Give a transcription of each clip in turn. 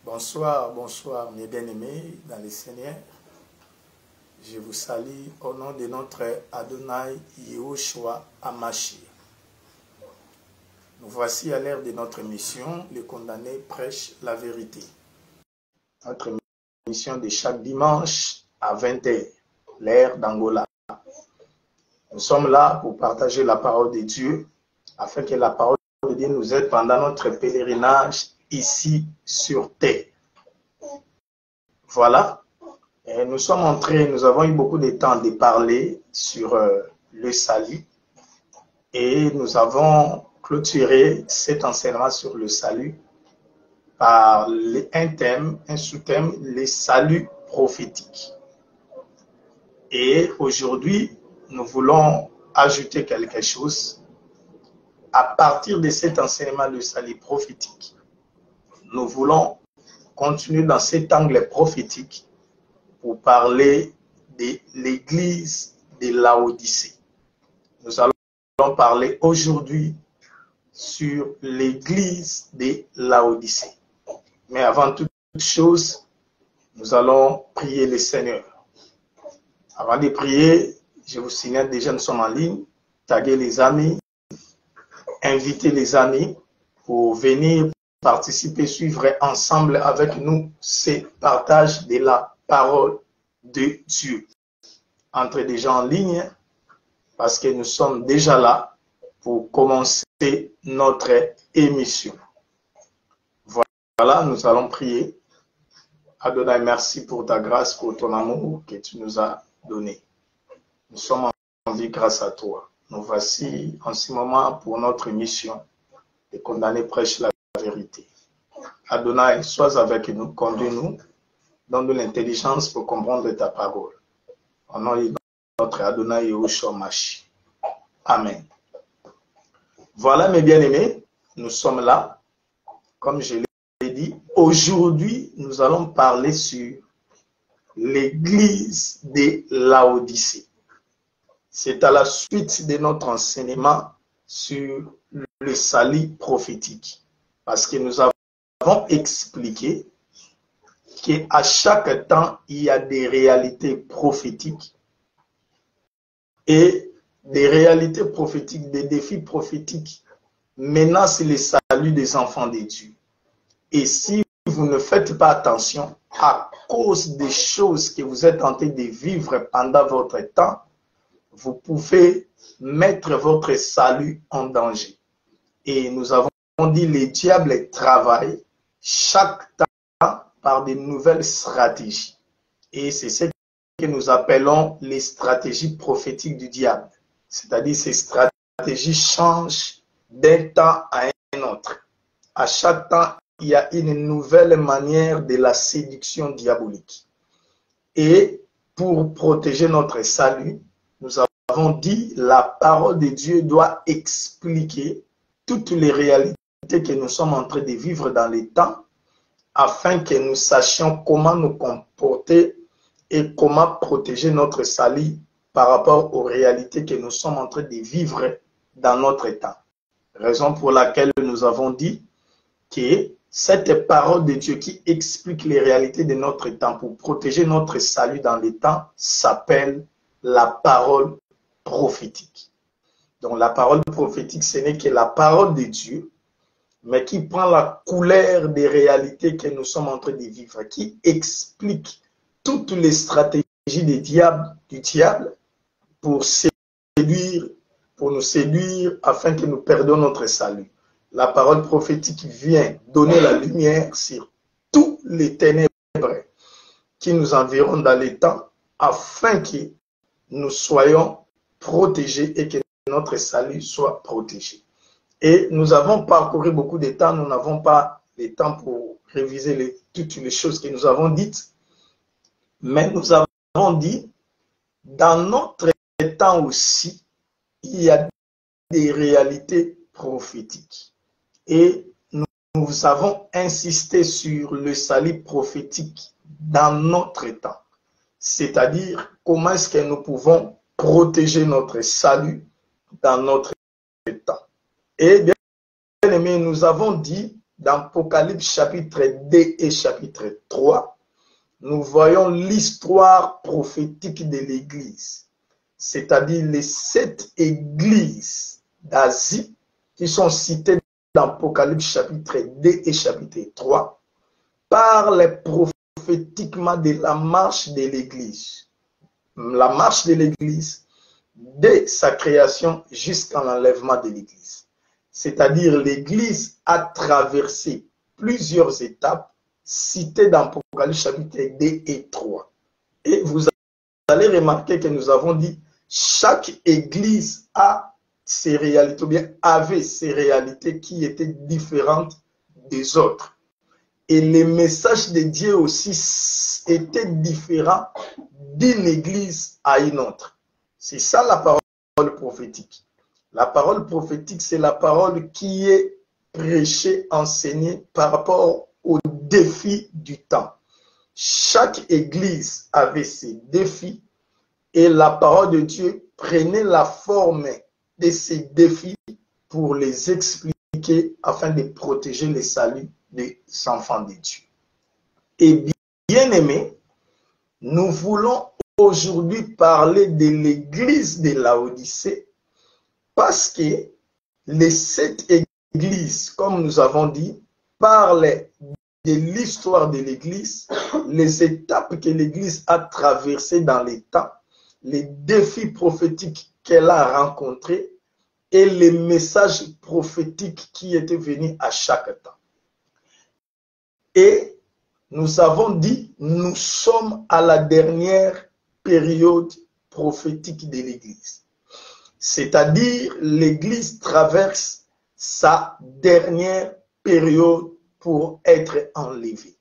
Bonsoir, bonsoir mes bien-aimés dans le Seigneur. Je vous salue au nom de notre Adonai Yehoshua Hamashiach. Nous voici à l'heure de notre mission, le condamné prêche la vérité. Notre mission de chaque dimanche à 20h, l'heure d'Angola. Nous sommes là pour partager la parole de Dieu, afin que la parole de Dieu nous aide pendant notre pèlerinage ici sur terre. Voilà. Et nous sommes entrés, nous avons eu beaucoup de temps de parler sur le salut. Et nous avons clôturé cet enseignement sur le salut par un thème, un sous-thème, le salut prophétique. Et aujourd'hui, nous voulons ajouter quelque chose. À partir de cet enseignement de salut prophétique, nous voulons continuer dans cet angle prophétique pour parler de l'église de Laodicée. Nous allons parler aujourd'hui sur l'église de Laodicée. Mais avant toute chose, nous allons prier le Seigneur. Avant de prier, je vous signale déjà, nous sommes en ligne. Taguez les amis, invitez les amis pour venir participer, suivre ensemble avec nous ce partage de la parole de Dieu. Entrez déjà en ligne parce que nous sommes déjà là pour commencer notre émission. Voilà, nous allons prier. Adonai, merci pour ta grâce, pour ton amour que tu nous as donné. Nous sommes en vie grâce à toi. Nous voici en ce moment pour notre mission. Les condamnés prêchent la vérité. Adonai, sois avec nous, conduis-nous, donne-nous l'intelligence pour comprendre ta parole. Au nom de notre Adonai Yehoshua Hamashiach. Amen. Voilà mes bien-aimés, nous sommes là. Comme je l'ai dit, aujourd'hui, nous allons parler sur l'église de Laodicée. C'est à la suite de notre enseignement sur le salut prophétique. Parce que nous avons expliqué qu'à chaque temps, il y a des réalités prophétiques et des réalités prophétiques, des défis prophétiques menacent le salut des enfants de Dieu. Et si vous ne faites pas attention, à cause des choses que vous êtes en train de vivre pendant votre temps, vous pouvez mettre votre salut en danger. Et nous avons dit, le diable travaille chaque temps par de nouvelles stratégies. Et c'est ce que nous appelons les stratégies prophétiques du diable. C'est-à-dire ces stratégies changent d'un temps à un autre. À chaque temps, il y a une nouvelle manière de la séduction diabolique. Et pour protéger notre salut, nous avons dit, la parole de Dieu doit expliquer toutes les réalités que nous sommes en train de vivre dans les temps, afin que nous sachions comment nous comporter et comment protéger notre salut par rapport aux réalités que nous sommes en train de vivre dans notre temps. Raison pour laquelle nous avons dit que cette parole de Dieu qui explique les réalités de notre temps pour protéger notre salut dans les temps s'appelle la parole prophétique. Donc la parole prophétique, ce n'est que la parole de Dieu, mais qui prend la couleur des réalités que nous sommes en train de vivre, qui explique toutes les stratégies du diable pour séduire, pour nous séduire afin que nous perdions notre salut. La parole prophétique vient donner la lumière sur tous les ténèbres qui nous environnent dans les temps afin que nous soyons protégés et que notre salut soit protégé. Et nous avons parcouru beaucoup de temps, nous n'avons pas le temps pour réviser toutes les choses que nous avons dites, mais nous avons dit, dans notre temps aussi, il y a des réalités prophétiques. Et nous avons insisté sur le salut prophétique dans notre temps. C'est-à-dire, comment est-ce que nous pouvons protéger notre salut dans notre temps. Et bien aimé, nous avons dit dans Apocalypse chapitre 2 et chapitre 3, nous voyons l'histoire prophétique de l'Église, c'est-à-dire les 7 églises d'Asie qui sont citées dans Apocalypse chapitre 2 et chapitre 3, parlent prophétiquement de la marche de l'Église. La marche de l'Église dès sa création jusqu'à l'enlèvement de l'Église. C'est-à-dire l'Église a traversé plusieurs étapes citées dans Apocalypse chapitre 2 et 3. Et vous allez remarquer que nous avons dit chaque Église a ses réalités, ou bien avait ses réalités qui étaient différentes des autres. Et les messages de Dieu aussi étaient différents d'une Église à une autre. C'est ça la parole prophétique. La parole prophétique, c'est la parole qui est prêchée, enseignée par rapport aux défis du temps. Chaque église avait ses défis et la parole de Dieu prenait la forme de ces défis pour les expliquer afin de protéger le salut des enfants de Dieu. Et bien aimés, nous voulons aujourd'hui parler de l'église de Laodicée parce que les 7 églises, comme nous avons dit, parlent de l'histoire de l'église, les étapes que l'église a traversées dans les temps, les défis prophétiques qu'elle a rencontrés et les messages prophétiques qui étaient venus à chaque temps. Et nous avons dit, nous sommes à la dernière période prophétique de l'Église. C'est-à-dire, l'Église traverse sa dernière période pour être enlevée.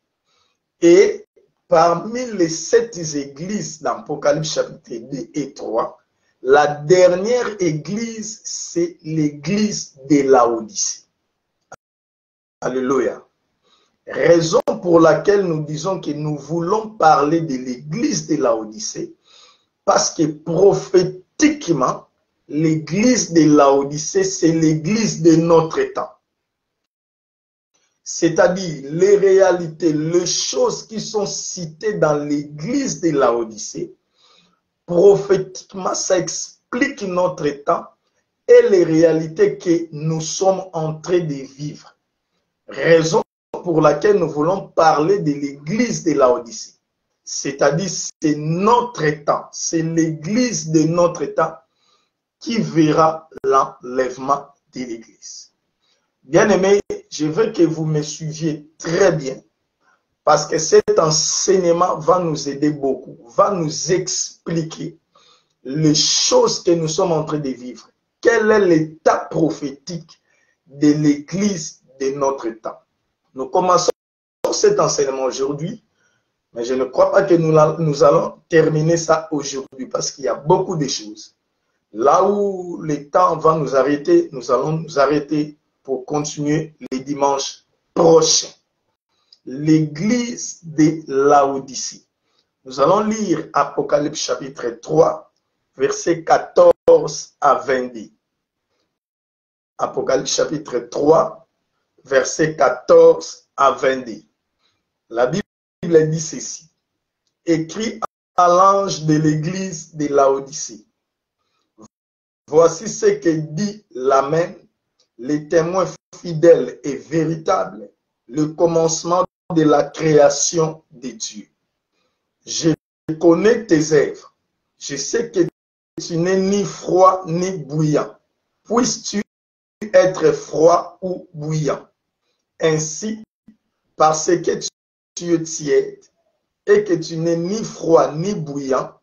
Et parmi les 7 églises dans Apocalypse chapitre 2 et 3, la dernière église, c'est l'église de Laodicée. Alléluia. Raison pour laquelle nous disons que nous voulons parler de l'église de Laodicée, parce que prophétiquement, l'église de Laodicée, c'est l'église de notre temps. C'est-à-dire les réalités, les choses qui sont citées dans l'église de Laodicée, prophétiquement, ça explique notre temps et les réalités que nous sommes en train de vivre. Raison pour laquelle nous voulons parler de l'église de Laodicée. C'est-à-dire, c'est notre temps, c'est l'église de notre temps qui verra l'enlèvement de l'église. Bien-aimés, je veux que vous me suiviez très bien parce que cet enseignement va nous aider beaucoup, va nous expliquer les choses que nous sommes en train de vivre. Quel est l'état prophétique de l'église de notre temps? Nous commençons cet enseignement aujourd'hui, mais je ne crois pas que nous allons terminer ça aujourd'hui parce qu'il y a beaucoup de choses. Là où le temps va nous arrêter, nous allons nous arrêter pour continuer les dimanches prochains. L'église de Laodicée. Nous allons lire Apocalypse chapitre 3, versets 14 à 22. Apocalypse chapitre 3, versets 14 à 22. La Bible dit ceci. Écrit à l'ange de l'église de Laodicée. Voici ce que dit l'Amen, le témoin fidèle et véritable, le commencement de la création de Dieu. Je connais tes œuvres. Je sais que tu n'es ni froid ni bouillant. Puisses-tu être froid ou bouillant? Ainsi, parce que tu es tiède et que tu n'es ni froid ni bouillant,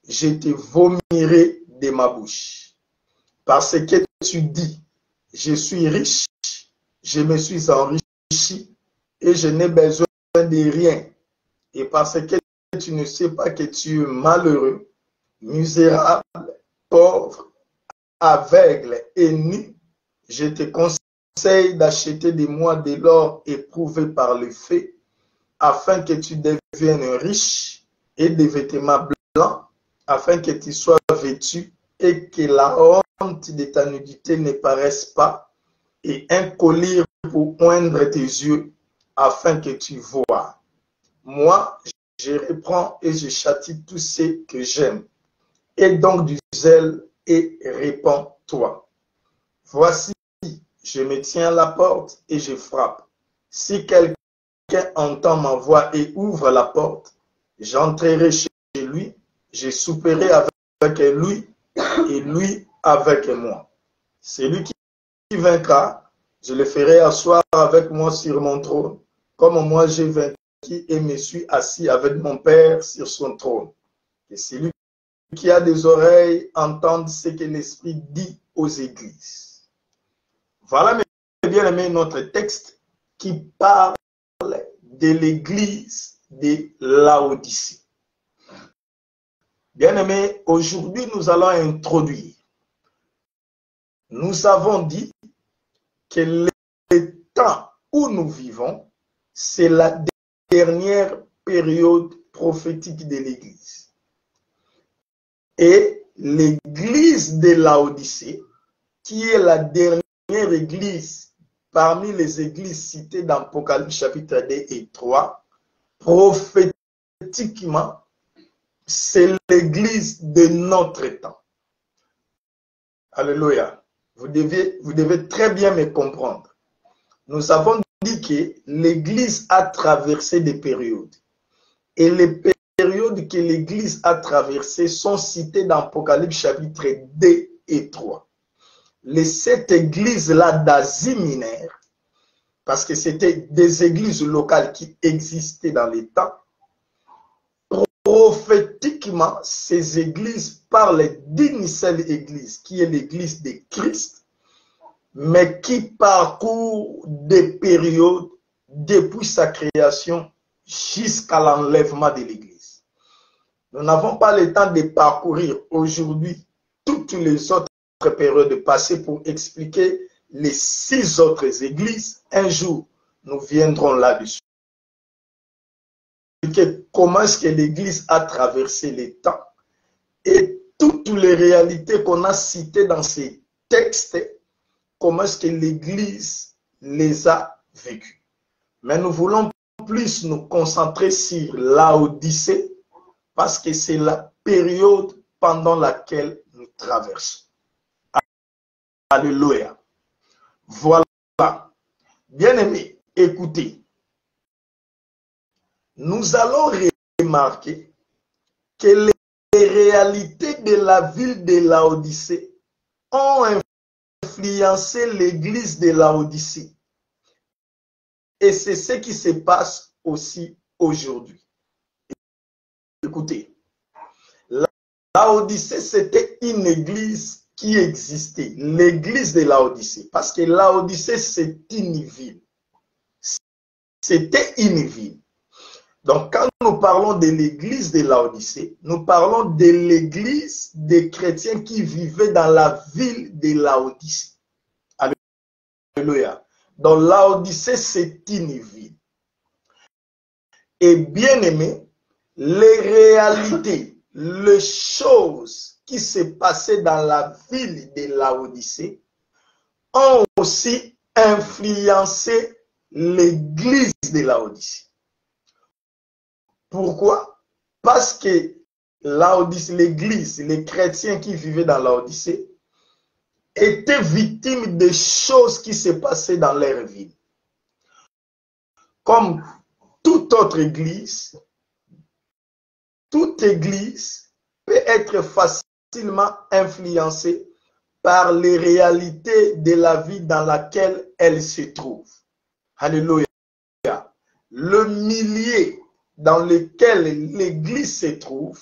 je te vomirai de ma bouche. Parce que tu dis, je suis riche, je me suis enrichi et je n'ai besoin de rien. Et parce que tu ne sais pas que tu es malheureux, misérable, pauvre, aveugle et nu, je te conseille d'acheter de moi de l'or éprouvé par le feu, afin que tu deviennes riche, et des vêtements blancs, afin que tu sois vêtu et que la honte de ta nudité ne paraisse pas, et un collier pour oindre tes yeux afin que tu vois. Moi, je reprends et je châtie tous ceux que j'aime. Et donc du zèle et répands-toi. Voici, je me tiens à la porte et je frappe. Si quelqu'un entend ma voix et ouvre la porte, j'entrerai chez lui, je souperai avec lui et lui avec moi. Celui qui vaincra, je le ferai asseoir avec moi sur mon trône, comme moi j'ai vaincu et me suis assis avec mon Père sur son trône. Et celui qui a des oreilles entende ce que l'Esprit dit aux églises. Voilà, mes bien-aimés, notre texte qui parle de l'église de Laodicée. Bien-aimés, aujourd'hui, nous allons introduire. Nous avons dit que le temps où nous vivons, c'est la dernière période prophétique de l'Église. Et l'Église de Laodicée, qui est la dernière Église parmi les églises citées dans Apocalypse chapitre 2 et 3, prophétiquement, c'est l'Église de notre temps. Alléluia. Vous devez très bien me comprendre. Nous avons dit que l'Église a traversé des périodes. Et les périodes que l'Église a traversées sont citées dans Apocalypse chapitre 2 et 3. Les 7 églises-là d'Asie mineure, parce que c'était des églises locales qui existaient dans les temps, prophétiquement, ces églises parlent d'une seule église, qui est l'église de Christ, mais qui parcourt des périodes depuis sa création jusqu'à l'enlèvement de l'église. Nous n'avons pas le temps de parcourir aujourd'hui toutes les autres périodes passées pour expliquer les 6 autres églises. Un jour, nous viendrons là-dessus. Comment est-ce que l'Église a traversé les temps et toutes les réalités qu'on a citées dans ces textes, comment est-ce que l'Église les a vécues. Mais nous voulons plus nous concentrer sur Laodicée parce que c'est la période pendant laquelle nous traversons. Alléluia. Voilà. Bien-aimés, écoutez. Nous allons remarquer que les réalités de la ville de Laodicée ont influencé l'église de Laodicée. Et c'est ce qui se passe aussi aujourd'hui. Écoutez, Laodicée, c'était une église qui existait, l'église de Laodicée, parce que Laodicée, c'est une ville. C'était une ville. Donc, quand nous parlons de l'église de Laodicée, nous parlons de l'église des chrétiens qui vivaient dans la ville de Laodicée. Alléluia. Donc, Laodicée, c'est une ville. Et bien aimé, les réalités, les choses qui se passaient dans la ville de Laodicée ont aussi influencé l'église de Laodicée. Pourquoi? Parce que l'église, les chrétiens qui vivaient dans Laodicée étaient victimes des choses qui se passaient dans leur vie. Comme toute autre église peut être facilement influencée par les réalités de la vie dans laquelle elle se trouve. Alléluia. Le milieu dans lequel l'église se trouve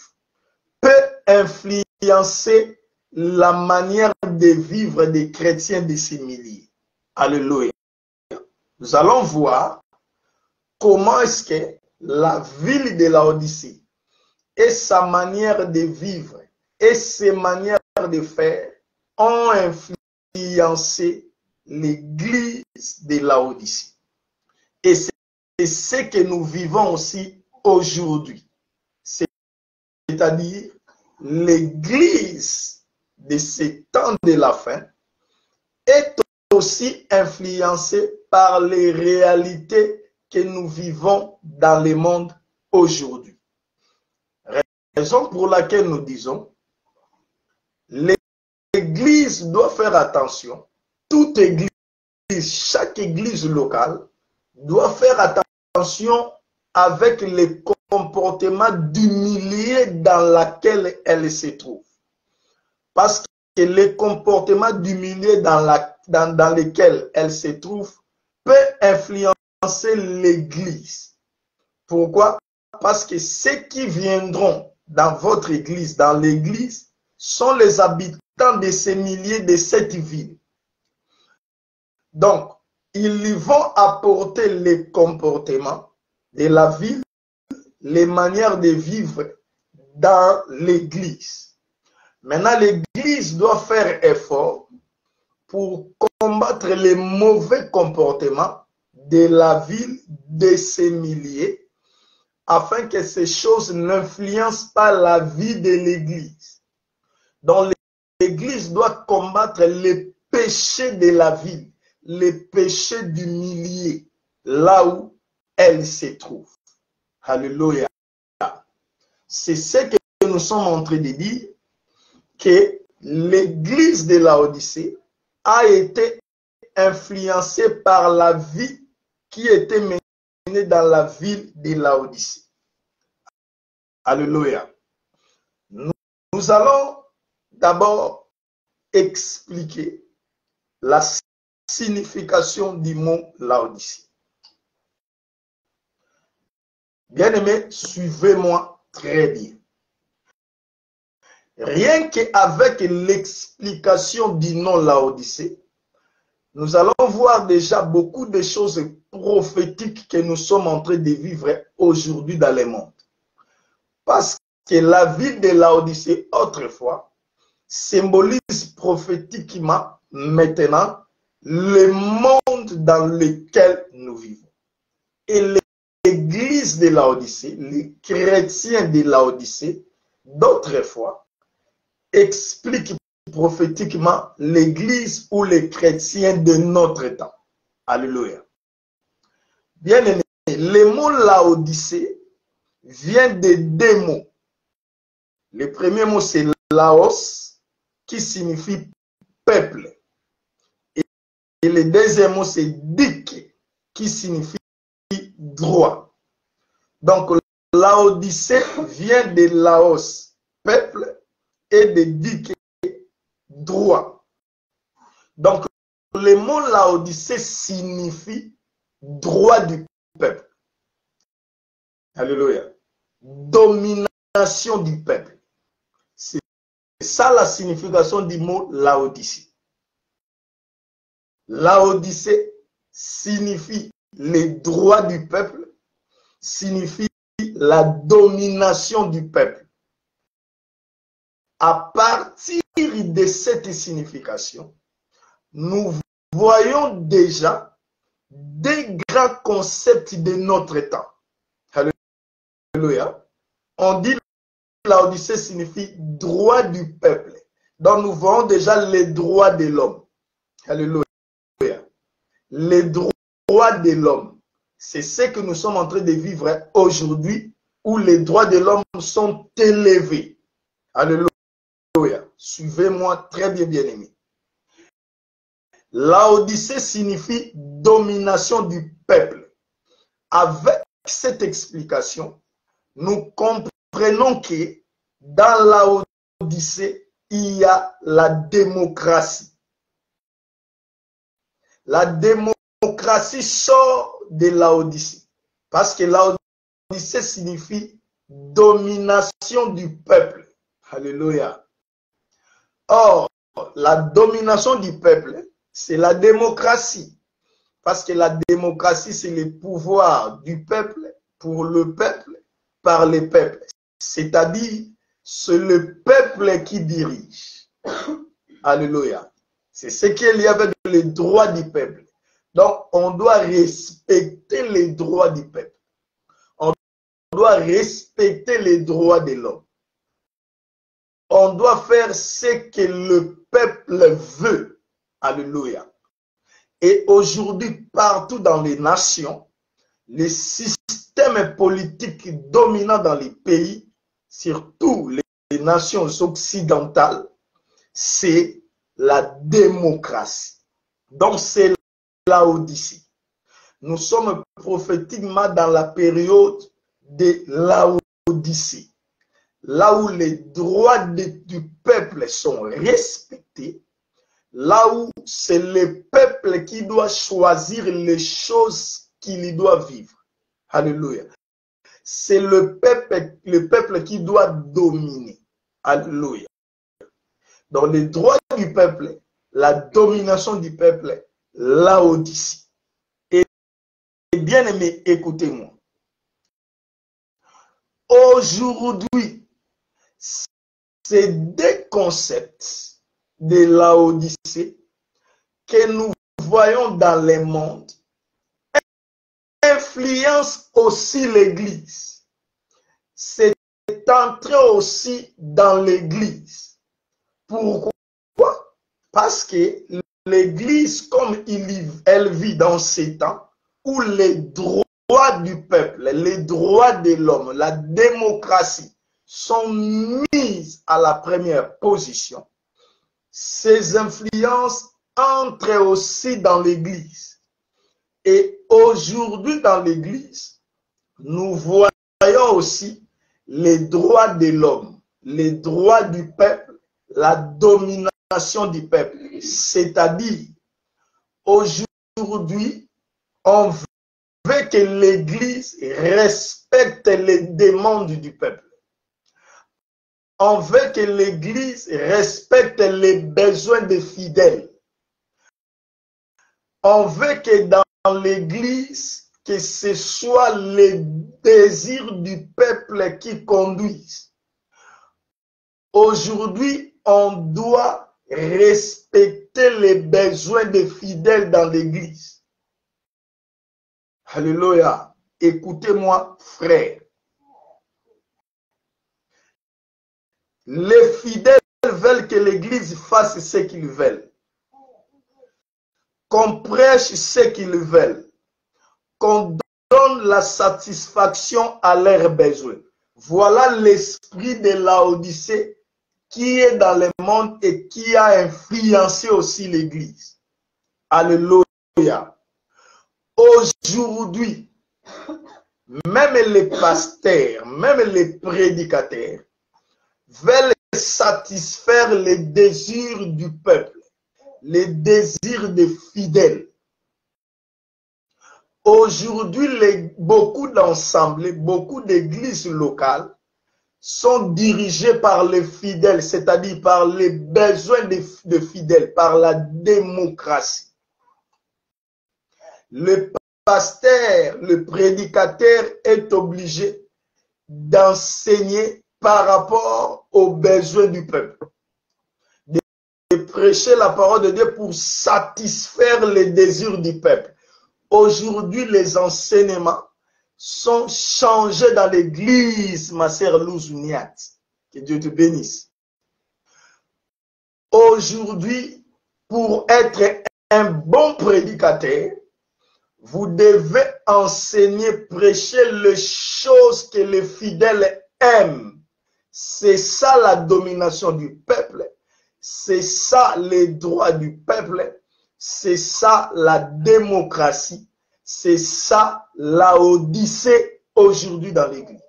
peut influencer la manière de vivre des chrétiens de ces milieux. Alléluia. Nous allons voir comment est-ce que la ville de Laodicée et sa manière de vivre et ses manières de faire ont influencé l'église de Laodicée. Et c'est ce que nous vivons aussi aujourd'hui. C'est-à-dire l'église de ces temps de la fin est aussi influencé par les réalités que nous vivons dans le monde aujourd'hui. Raison pour laquelle nous disons, l'Église doit faire attention. Toute Église, chaque Église locale doit faire attention avec les comportements du milieu dans lequel elle se trouve. Parce que les comportements du milieu dans lequel elle se trouve peut influencer l'Église. Pourquoi? Parce que ceux qui viendront dans votre Église, dans l'Église, sont les habitants de ces milliers, de cette ville. Donc, ils vont apporter les comportements de la ville, les manières de vivre dans l'Église. Maintenant, l'Église doit faire effort pour combattre les mauvais comportements de la ville, de ces milliers, afin que ces choses n'influencent pas la vie de l'Église. Donc, l'Église doit combattre les péchés de la ville, les péchés du milieu, là où elle se trouve. Alléluia. C'est ce que nous sommes en train de dire, que l'Église de Laodicée a été influencée par la vie qui était menée dans la ville de Laodicée. Alléluia. Nous allons d'abord expliquer la signification du mot Laodicée. Bien-aimés, suivez-moi très bien. Rien qu'avec l'explication du nom Laodicée, nous allons voir déjà beaucoup de choses prophétiques que nous sommes en train de vivre aujourd'hui dans le monde. Parce que la ville de Laodicée, autrefois, symbolise prophétiquement maintenant le monde dans lequel nous vivons. Et l'Église de Laodicée, les chrétiens de Laodicée, d'autrefois, expliquent prophétiquement l'Église ou les chrétiens de notre temps. Alléluia. Bien aimé, le mot Laodicée vient de deux mots. Le premier mot, c'est Laos, qui signifie peuple. Et le deuxième mot, c'est Dik, qui signifie droit. Donc, Laodicée vient de Laos, peuple, et de Dik, droit. Donc, le mot Laodicée signifie droit du peuple. Alléluia. Domination du peuple. C'est ça la signification du mot Laodicée. Laodicée signifie les droits du peuple, signifie la domination du peuple. À partir de cette signification, nous voyons déjà des grands concepts de notre temps. Alléluia. On dit Laodicée signifie droit du peuple. Donc nous voyons déjà les droits de l'homme. Alléluia. Les droits de l'homme. C'est ce que nous sommes en train de vivre aujourd'hui, où les droits de l'homme sont élevés. Alléluia. Suivez-moi très bien, bien-aimés. Laodicée signifie domination du peuple. Avec cette explication, nous comprenons que dans Laodicée, il y a la démocratie. La démocratie sort de Laodicée. Parce que Laodicée signifie domination du peuple. Alléluia. Or, la domination du peuple, c'est la démocratie. Parce que la démocratie, c'est le pouvoir du peuple, pour le peuple, par le peuple. C'est-à-dire, c'est le peuple qui dirige. Alléluia. C'est ce qu'il y a avec les droits du peuple. Donc, on doit respecter les droits du peuple. On doit respecter les droits de l'homme. On doit faire ce que le peuple veut. Alléluia. Et aujourd'hui, partout dans les nations, les systèmes politiques dominants dans les pays, surtout les nations occidentales, c'est la démocratie. Donc, c'est la Odyssée. Nous sommes prophétiquement dans la période de la Odyssée, là où les droits du peuple sont respectés, là où c'est le peuple qui doit choisir les choses qu'il doit vivre. Alléluia. C'est le peuple qui doit dominer. Alléluia. Dans les droits du peuple, la domination du peuple, la Odyssée. Et bien aimé, écoutez-moi. Aujourd'hui, ces deux concepts de la Odyssée que nous voyons dans le monde influencent aussi l'Église. C'est entré aussi dans l'Église. Pourquoi? Parce que l'Église, comme elle vit dans ces temps où les droits du peuple, les droits de l'homme, la démocratie sont mises à la première position, ces influences entrent aussi dans l'Église. Et aujourd'hui dans l'Église, nous voyons aussi les droits de l'homme, les droits du peuple, la domination du peuple. C'est-à-dire, aujourd'hui, on veut que l'Église respecte les demandes du peuple. On veut que l'Église respecte les besoins des fidèles. On veut que dans l'Église, que ce soit les désirs du peuple qui conduisent. Aujourd'hui, on doit respecter les besoins des fidèles dans l'Église. Alléluia. Écoutez-moi, frère. Les fidèles veulent que l'Église fasse ce qu'ils veulent. Qu'on prêche ce qu'ils veulent. Qu'on donne la satisfaction à leurs besoins. Voilà l'esprit de la Odyssée qui est dans le monde et qui a influencé aussi l'Église. Alléluia. Aujourd'hui, même les pasteurs, même les prédicateurs veulent satisfaire les désirs du peuple, les désirs des fidèles. Aujourd'hui, beaucoup d'ensembles, beaucoup d'églises locales sont dirigées par les fidèles, c'est-à-dire par les besoins des fidèles, par la démocratie. Le pasteur, le prédicateur est obligé d'enseigner par rapport aux besoins du peuple, de prêcher la parole de Dieu pour satisfaire les désirs du peuple. Aujourd'hui, les enseignements sont changés dans l'église, ma sœur Louzuniat. Que Dieu te bénisse. Aujourd'hui, pour être un bon prédicateur, vous devez enseigner, prêcher les choses que les fidèles aiment. C'est ça la domination du peuple. C'est ça les droits du peuple. C'est ça la démocratie. C'est ça la Odyssée aujourd'hui dans l'Église.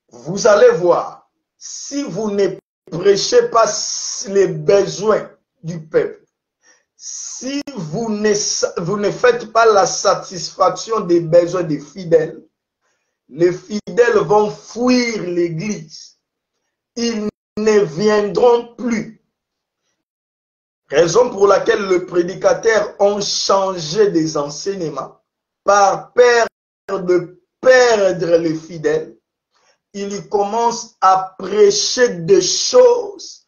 Vous allez voir, si vous ne prêchez pas les besoins du peuple, si vous ne faites pas la satisfaction des besoins des fidèles, les fidèles vont fuir l'Église. Ils ne viendront plus. Raison pour laquelle les prédicateurs ont changé des enseignements par peur de perdre les fidèles. Ils commencent à prêcher des choses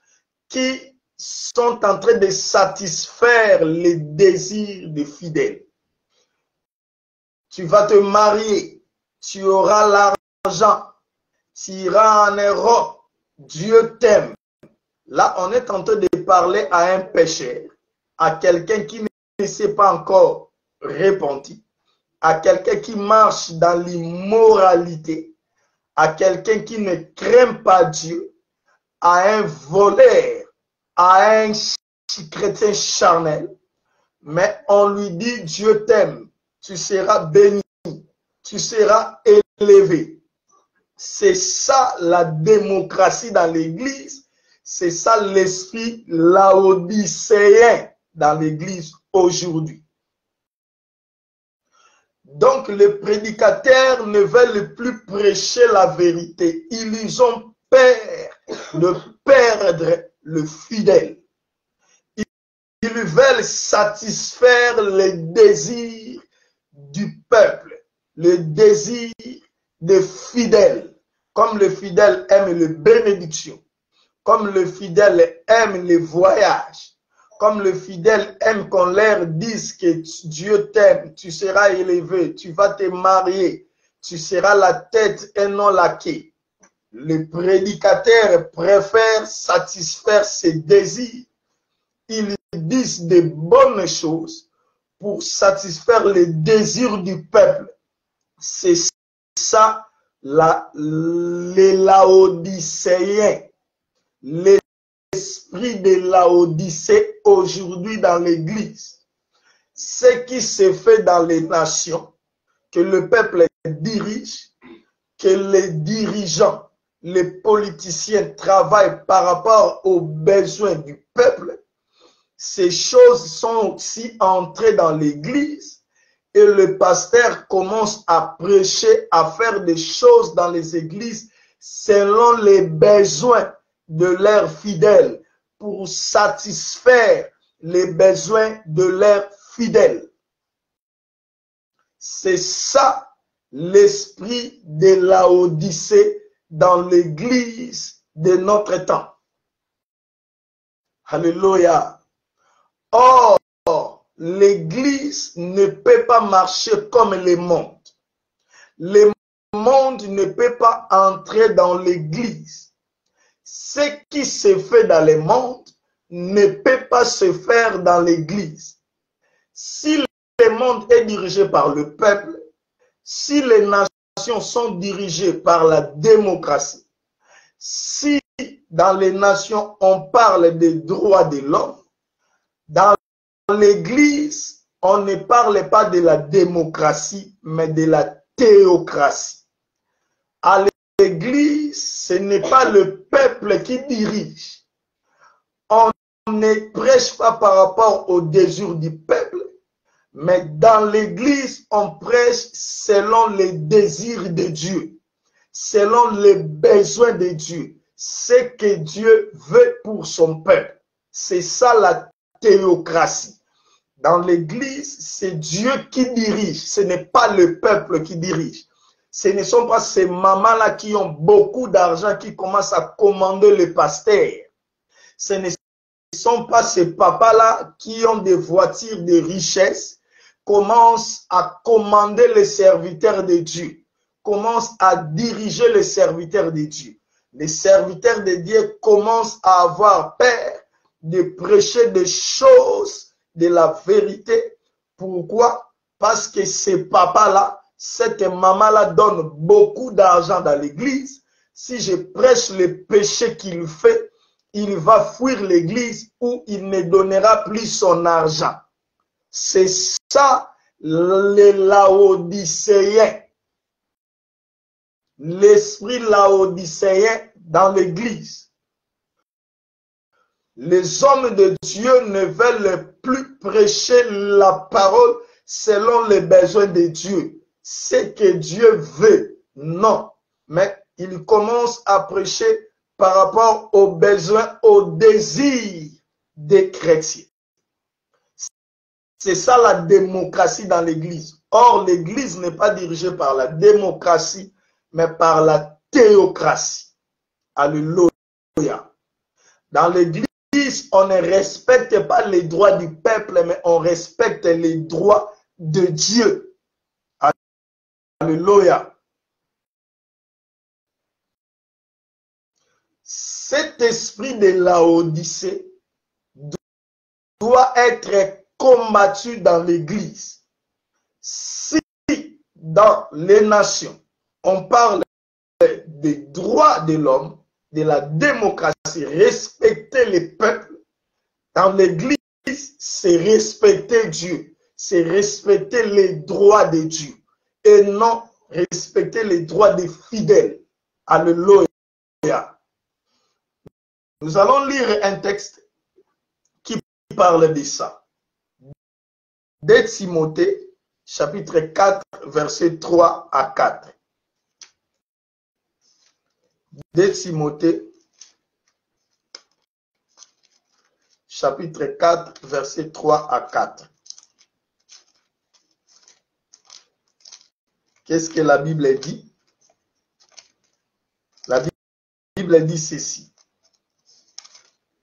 qui sont en train de satisfaire les désirs des fidèles. Tu vas te marier, tu auras l'argent, tu iras en Europe, Dieu t'aime. Là, on est en train de parler à un pécheur à quelqu'un qui ne s'est pas encore repenti, à quelqu'un qui marche dans l'immoralité, à quelqu'un qui ne craint pas Dieu, à un voleur, à un chrétien charnel, mais on lui dit Dieu t'aime, tu seras béni, tu seras élevé. C'est ça la démocratie dans l'église, c'est ça l'esprit laodicéen dans l'église aujourd'hui. Donc les prédicateurs ne veulent plus prêcher la vérité, ils ont peur de perdre le fidèle. Ils veulent satisfaire les désirs du peuple, les désirs des fidèles. Comme le fidèle aime les bénédictions, comme le fidèle aime les voyages, comme le fidèle aime qu'on leur dise que Dieu t'aime, tu seras élevé, tu vas te marier, tu seras la tête et non la queue. Les prédicateurs préfèrent satisfaire ses désirs. Ils disent de bonnes choses pour satisfaire les désirs du peuple. C'est ça les Laodicéens, l'esprit de Laodicée aujourd'hui dans l'église. Ce qui se fait dans les nations, que le peuple dirige, que les dirigeants, les politiciens travaillent par rapport aux besoins du peuple, ces choses sont aussi entrées dans l'église et le pasteur commence à prêcher, à faire des choses dans les églises selon les besoins de leurs fidèles pour satisfaire les besoins de leurs fidèles. C'est ça l'esprit de Laodicée dans l'église de notre temps. Alléluia. Or, l'église ne peut pas marcher comme le monde. Le monde ne peut pas entrer dans l'église. Ce qui se fait dans le monde ne peut pas se faire dans l'église. Si le monde est dirigé par le peuple, si les nations sont dirigées par la démocratie, si dans les nations on parle des droits de l'homme, dans l'église, on ne parle pas de la démocratie, mais de la théocratie. À l'église, ce n'est pas le peuple qui dirige. On ne prêche pas par rapport aux désirs du peuple, mais dans l'église, on prêche selon les désirs de Dieu, selon les besoins de Dieu, ce que Dieu veut pour son peuple. C'est ça la théocratie. Dans l'église, c'est Dieu qui dirige, ce n'est pas le peuple qui dirige. Ce ne sont pas ces mamans-là qui ont beaucoup d'argent qui commencent à commander les pasteurs. Ce ne sont pas ces papas-là qui ont des voitures de richesse, commencent à commander les serviteurs de Dieu, commencent à diriger les serviteurs de Dieu. Les serviteurs de Dieu commencent à avoir peur de prêcher des choses de la vérité. Pourquoi? Parce que ces papas-là, cette maman-là donne beaucoup d'argent dans l'église. Si je prêche le péché qu'il fait, il va fuir l'église où il ne donnera plus son argent. C'est ça les laodicéens. L'esprit laodicéen dans l'église. Les hommes de Dieu ne veulent plus prêcher la parole selon les besoins de Dieu. Ce que Dieu veut, non. Mais ils commencent à prêcher par rapport aux besoins, aux désirs des chrétiens. C'est ça la démocratie dans l'église. Or, l'église n'est pas dirigée par la démocratie, mais par la théocratie. Alléluia. Dans l'église, on ne respecte pas les droits du peuple, mais on respecte les droits de Dieu. Alléluia. Cet esprit de Laodicée doit être combattu dans l'Église. Si dans les nations, on parle des droits de l'homme, de la démocratie, respecter les peuples, dans l'Église, c'est respecter Dieu, c'est respecter les droits de Dieu et non respecter les droits des fidèles. Alléluia. Nous allons lire un texte qui parle de ça. 2 Timothée, chapitre 4, versets 3 à 4. 2 Timothée, chapitre 4, versets 3 à 4. Qu'est-ce que la Bible dit? La Bible dit ceci.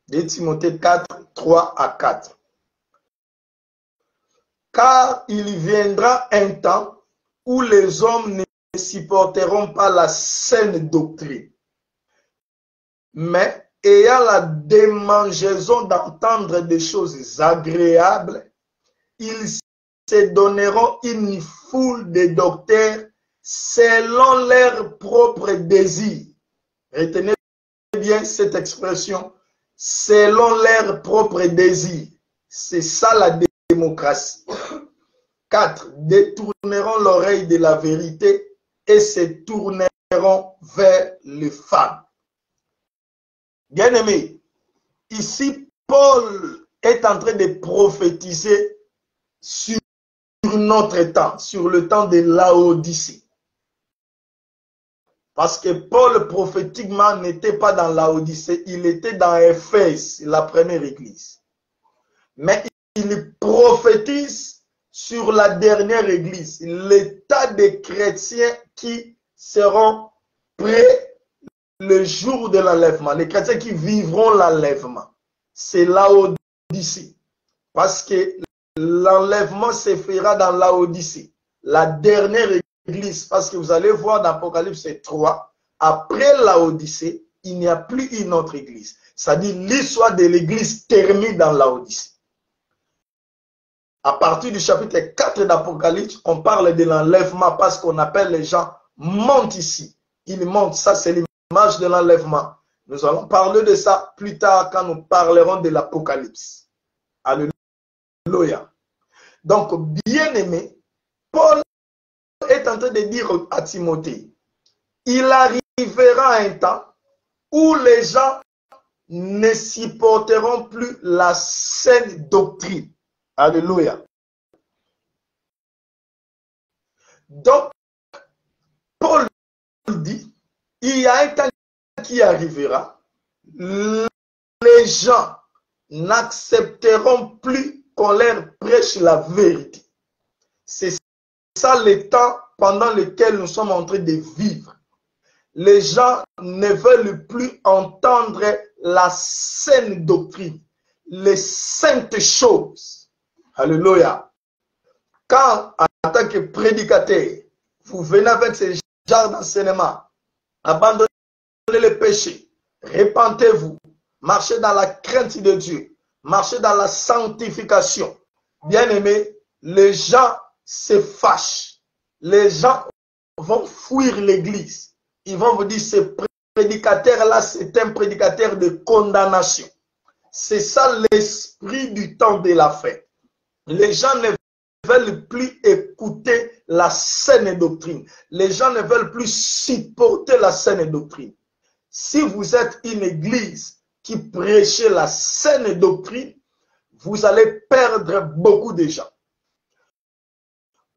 2 Timothée 4, 3 à 4. Car il viendra un temps où les hommes ne supporteront pas la saine doctrine, mais ayant la démangeaison d'entendre des choses agréables, ils se donneront une foule de docteurs selon leurs propres désirs. Retenez bien cette expression, selon leurs propres désirs. C'est ça la démocratie. 4. Détourneront l'oreille de la vérité et se tourneront vers les femmes. Bien-aimés, ici, Paul est en train de prophétiser sur notre temps, sur le temps de Laodicée. Parce que Paul, prophétiquement, n'était pas dans Laodicée, il était dans Éphèse, la première église. Mais il prophétise sur la dernière église, l'état des chrétiens qui seront prêts le jour de l'enlèvement, les chrétiens qui vivront l'enlèvement. C'est Laodicée. Parce que l'enlèvement se fera dans Laodicée, la dernière église. Parce que vous allez voir dans Apocalypse 3, après Laodicée, il n'y a plus une autre église. C'est-à-dire l'histoire de l'église termine dans Laodicée. À partir du chapitre 4 d'Apocalypse, on parle de l'enlèvement parce qu'on appelle les gens montent ici. Ils montent, ça c'est l'image de l'enlèvement. Nous allons parler de ça plus tard quand nous parlerons de l'Apocalypse. Alléluia. Donc, bien aimé, Paul est en train de dire à Timothée, il arrivera un temps où les gens ne supporteront plus la saine doctrine. Alléluia. Donc, Paul dit, il y a un temps qui arrivera, les gens n'accepteront plus qu'on leur prêche la vérité. C'est ça le temps pendant lequel nous sommes en train de vivre. Les gens ne veulent plus entendre la saine doctrine, les saintes choses. Alléluia. Quand, en tant que prédicateur, vous venez avec ce genre d'enseignement, abandonnez le péché, repentez-vous, marchez dans la crainte de Dieu, marchez dans la sanctification. Bien-aimés, les gens se fâchent. Les gens vont fuir l'église. Ils vont vous dire, ce prédicateur-là, c'est un prédicateur de condamnation. C'est ça l'esprit du temps de la fête. Les gens ne veulent plus écouter la saine doctrine. Les gens ne veulent plus supporter la saine doctrine. Si vous êtes une église qui prêche la saine doctrine, vous allez perdre beaucoup de gens.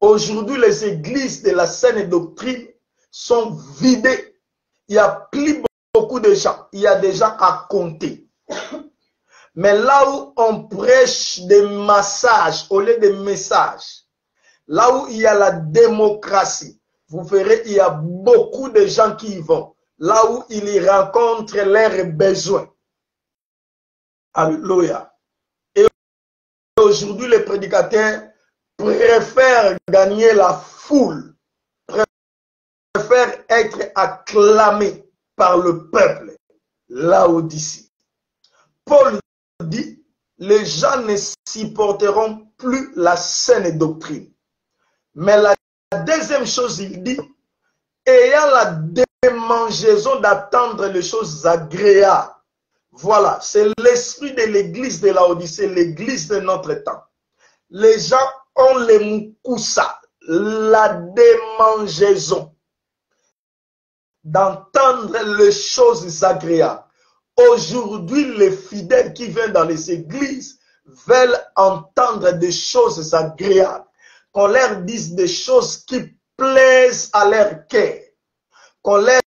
Aujourd'hui, les églises de la saine doctrine sont vidées. Il n'y a plus beaucoup de gens. Il y a des gens à compter. Mais là où on prêche des massages au lieu de messages, là où il y a la démocratie, vous verrez, il y a beaucoup de gens qui y vont. Là où ils y rencontrent leurs besoins. Alléluia. Et aujourd'hui, les prédicateurs préfèrent gagner la foule, préfèrent être acclamés par le peuple. Laodicée. Paul dit, les gens ne supporteront plus la saine doctrine. Mais la deuxième chose, il dit, ayant la démangeaison d'attendre les choses agréables. Voilà, c'est l'esprit de l'église de Laodicée, l'église de notre temps. Les gens ont les moukoussa, la démangeaison d'entendre les choses agréables. Aujourd'hui, les fidèles qui viennent dans les églises veulent entendre des choses agréables, qu'on leur dise des choses qui plaisent à leur cœur, qu'on leur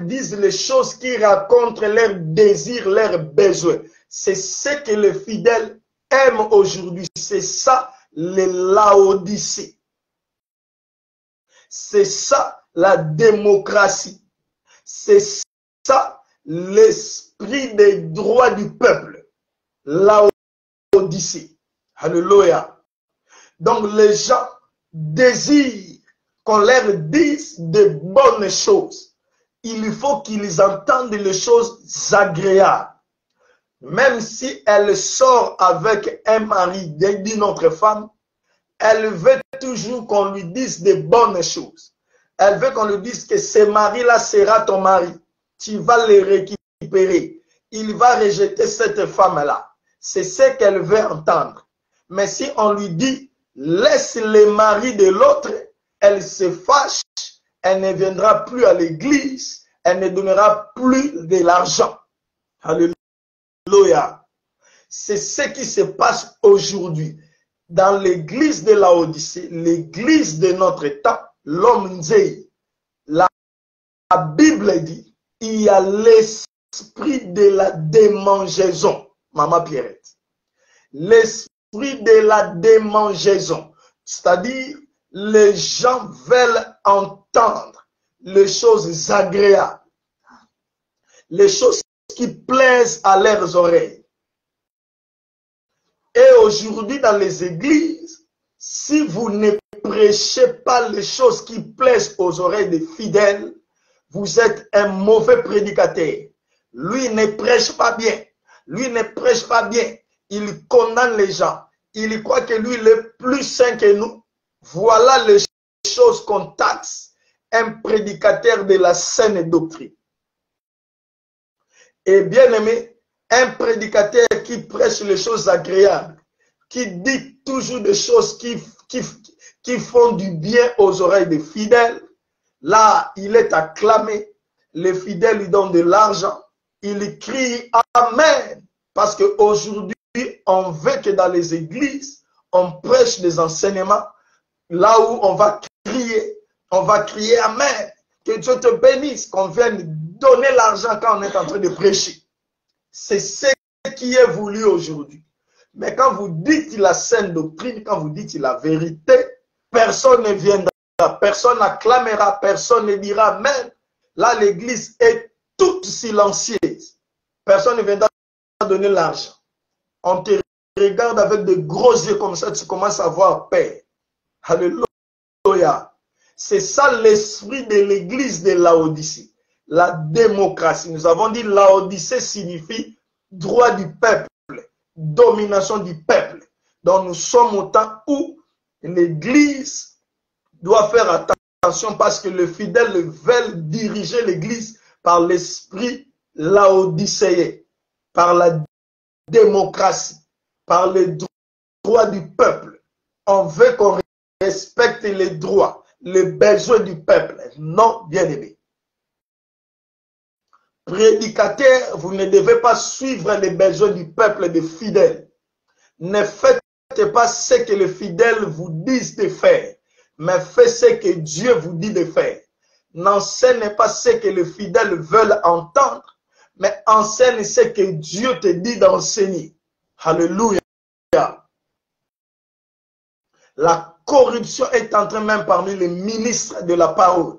dise les choses qui racontent leurs désirs, leurs besoins. C'est ce que les fidèles aiment aujourd'hui. C'est ça, les Laodicées. C'est ça, la démocratie. C'est ça, l'esprit des droits du peuple. Laodicée. Alléluia. Donc les gens désirent qu'on leur dise de bonnes choses. Il faut qu'ils entendent les choses agréables. Même si elle sort avec un mari d'une autre femme, elle veut toujours qu'on lui dise de bonnes choses. Elle veut qu'on lui dise que ce mari-là sera ton mari. Tu vas le récupérer. Il va rejeter cette femme-là. C'est ce qu'elle veut entendre. Mais si on lui dit, laisse le mari de l'autre, elle se fâche, elle ne viendra plus à l'église, elle ne donnera plus de l'argent. Alléluia. C'est ce qui se passe aujourd'hui. Dans l'église de Laodicée, l'église de notre temps, l'homme Nzei, la Bible dit, il y a l'esprit de la démangeaison, Maman Pierrette. L'esprit de la démangeaison, c'est-à-dire les gens veulent entendre les choses agréables, les choses qui plaisent à leurs oreilles. Et aujourd'hui, dans les églises, si vous ne prêchez pas les choses qui plaisent aux oreilles des fidèles, vous êtes un mauvais prédicateur. Lui ne prêche pas bien. Lui ne prêche pas bien. Il condamne les gens. Il croit que lui est plus saint que nous. Voilà les choses qu'on taxe un prédicateur de la saine doctrine. Et bien aimé, un prédicateur qui prêche les choses agréables, qui dit toujours des choses qui font du bien aux oreilles des fidèles, là, il est acclamé, les fidèles lui donnent de l'argent, il crie Amen, parce qu'aujourd'hui, on veut que dans les églises, on prêche des enseignements, là où on va crier Amen, que Dieu te bénisse, qu'on vienne donner l'argent quand on est en train de prêcher. C'est ce qui est voulu aujourd'hui. Mais quand vous dites la saine doctrine, quand vous dites la vérité, personne ne viendra, personne n'acclamera, personne ne dira Amen. Là, l'église est toute silencieuse. Personne ne viendra donner l'argent. On te regarde avec de gros yeux comme ça, tu commences à avoir peur. Alléluia. C'est ça l'esprit de l'église de Laodicée. La démocratie. Nous avons dit Laodicée signifie droit du peuple, domination du peuple. Donc nous sommes au temps où l'église doit faire attention parce que les fidèles veulent diriger l'église par l'esprit laodicéen, par la démocratie, par les droits du peuple. On veut qu'on respecte les droits, les besoins du peuple. Non, bien aimé. Prédicateur, vous ne devez pas suivre les besoins du peuple des fidèles. Ne faites pas ce que les fidèles vous disent de faire, mais faites ce que Dieu vous dit de faire. N'enseigne pas ce que les fidèles veulent entendre, mais enseigne ce que Dieu te dit d'enseigner. Alléluia. La corruption est entrée même parmi les ministres de la parole.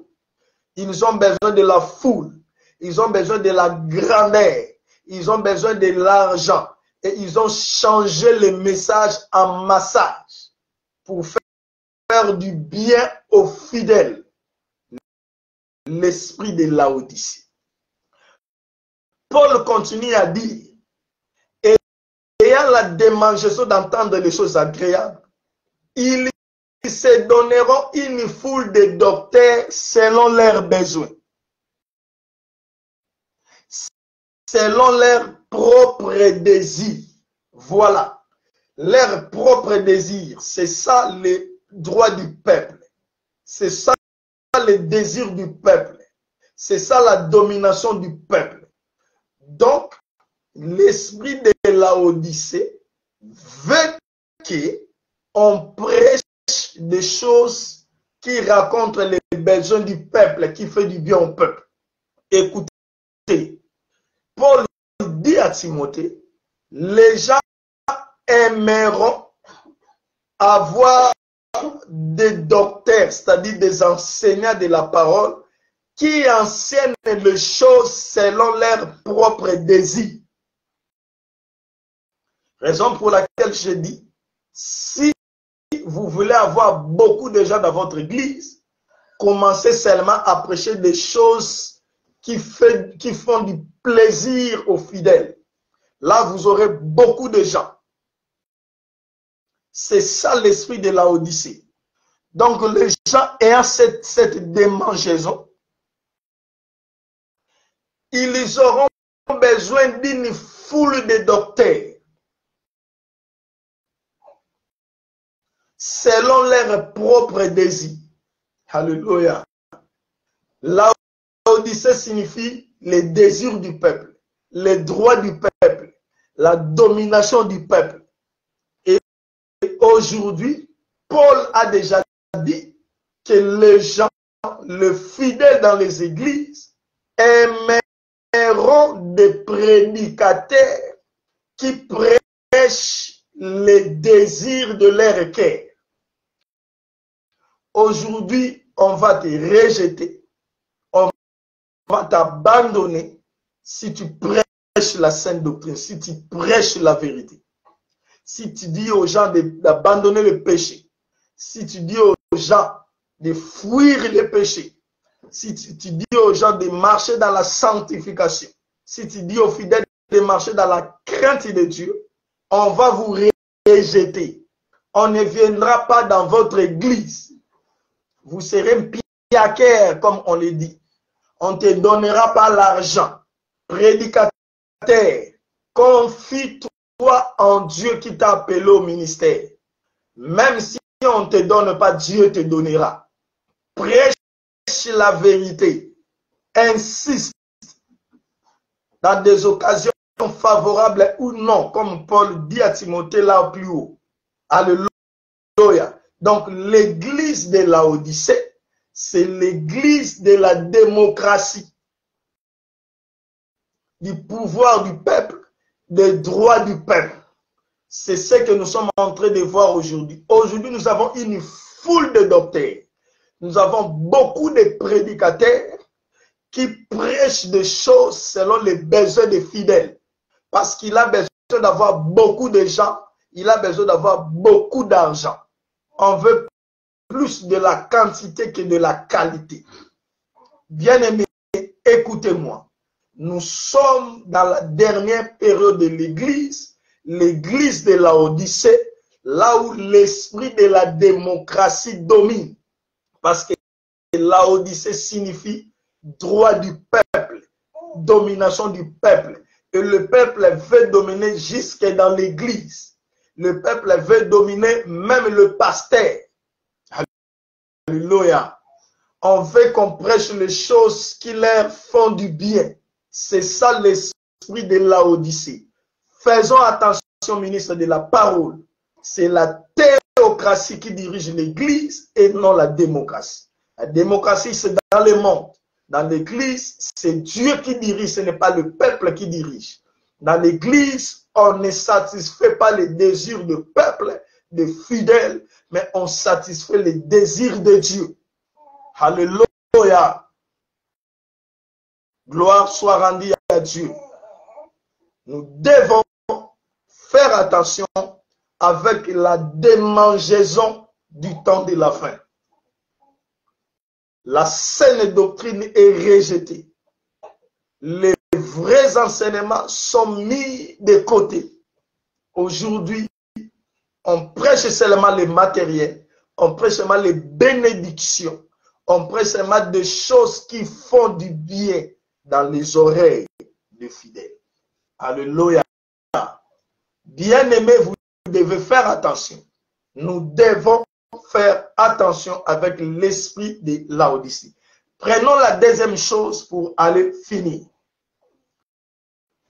Ils ont besoin de la foule. Ils ont besoin de la grandeur. Ils ont besoin de l'argent. Et ils ont changé le message en massage pour faire du bien aux fidèles. L'esprit de Laodicée. Paul continue à dire, ayant la démangeaison d'entendre les choses agréables. Ils se donneront une foule de docteurs selon leurs besoins, selon leurs propres désirs. Voilà, leurs propres désirs. C'est ça le droit du peuple. C'est ça le désir du peuple. C'est ça la domination du peuple. Donc, l'esprit de Laodicée veut qu'on prêche des choses qui racontent les besoins du peuple, qui fait du bien au peuple. Écoutez, Paul dit à Timothée, les gens aimeront avoir des docteurs, c'est-à-dire des enseignants de la parole, qui enseignent les choses selon leurs propres désirs. Raison pour laquelle je dis, si vous voulez avoir beaucoup de gens dans votre église, commencez seulement à prêcher des choses qui font du plaisir aux fidèles. Là, vous aurez beaucoup de gens. C'est ça l'esprit de Laodicée. Donc, les gens ayant cette démangeaison, ils auront besoin d'une foule de docteurs selon leurs propres désirs. Alléluia. Laodicée signifie les désirs du peuple, les droits du peuple, la domination du peuple. Et aujourd'hui, Paul a déjà dit que les gens, les fidèles dans les églises, aimeront des prédicateurs qui prêchent les désirs de leur cœur. Aujourd'hui, on va te rejeter, on va t'abandonner si tu prêches la sainte doctrine, si tu prêches la vérité. Si tu dis aux gens d'abandonner le péché, si tu dis aux gens de fuir le péché, si tu dis aux gens de marcher dans la sanctification, si tu dis aux fidèles de marcher dans la crainte de Dieu, on va vous rejeter. On ne viendra pas dans votre église. Vous serez piaquer, comme on le dit. On ne te donnera pas l'argent. Prédicateur, confie-toi en Dieu qui t'a appelé au ministère. Même si on ne te donne pas, Dieu te donnera. Prêche la vérité. Insiste dans des occasions favorables ou non, comme Paul dit à Timothée là plus haut. Alléluia. Donc l'église de Laodicée, c'est l'église de la démocratie, du pouvoir du peuple, des droits du peuple. C'est ce que nous sommes en train de voir aujourd'hui. Aujourd'hui, nous avons une foule de docteurs. Nous avons beaucoup de prédicateurs qui prêchent des choses selon les besoins des fidèles. Parce qu'il a besoin d'avoir beaucoup de gens, il a besoin d'avoir beaucoup d'argent. On veut plus de la quantité que de la qualité. Bien-aimés, écoutez-moi. Nous sommes dans la dernière période de l'église, l'église de Laodicée, là où l'esprit de la démocratie domine. Parce que Laodicée signifie droit du peuple, domination du peuple. Et le peuple veut dominer jusque dans l'église. Le peuple veut dominer même le pasteur. Alléluia. On veut qu'on prêche les choses qui leur font du bien. C'est ça l'esprit de Laodicée. Faisons attention, ministre de la parole. C'est la théocratie qui dirige l'église et non la démocratie. La démocratie, c'est dans le monde. Dans l'église, c'est Dieu qui dirige, ce n'est pas le peuple qui dirige. Dans l'église, on ne satisfait pas les désirs du peuple, des fidèles, mais on satisfait les désirs de Dieu. Alléluia. Gloire soit rendue à Dieu. Nous devons faire attention avec la démangeaison du temps de la fin. La saine doctrine est rejetée. Les vrais enseignements sont mis de côté. Aujourd'hui, on prêche seulement les matériels, on prêche seulement les bénédictions, on prêche seulement des choses qui font du bien dans les oreilles des fidèles. Alléluia. Bien-aimés, vous devez faire attention. Nous devons faire attention avec l'esprit de Laodicée. Prenons la deuxième chose pour aller finir.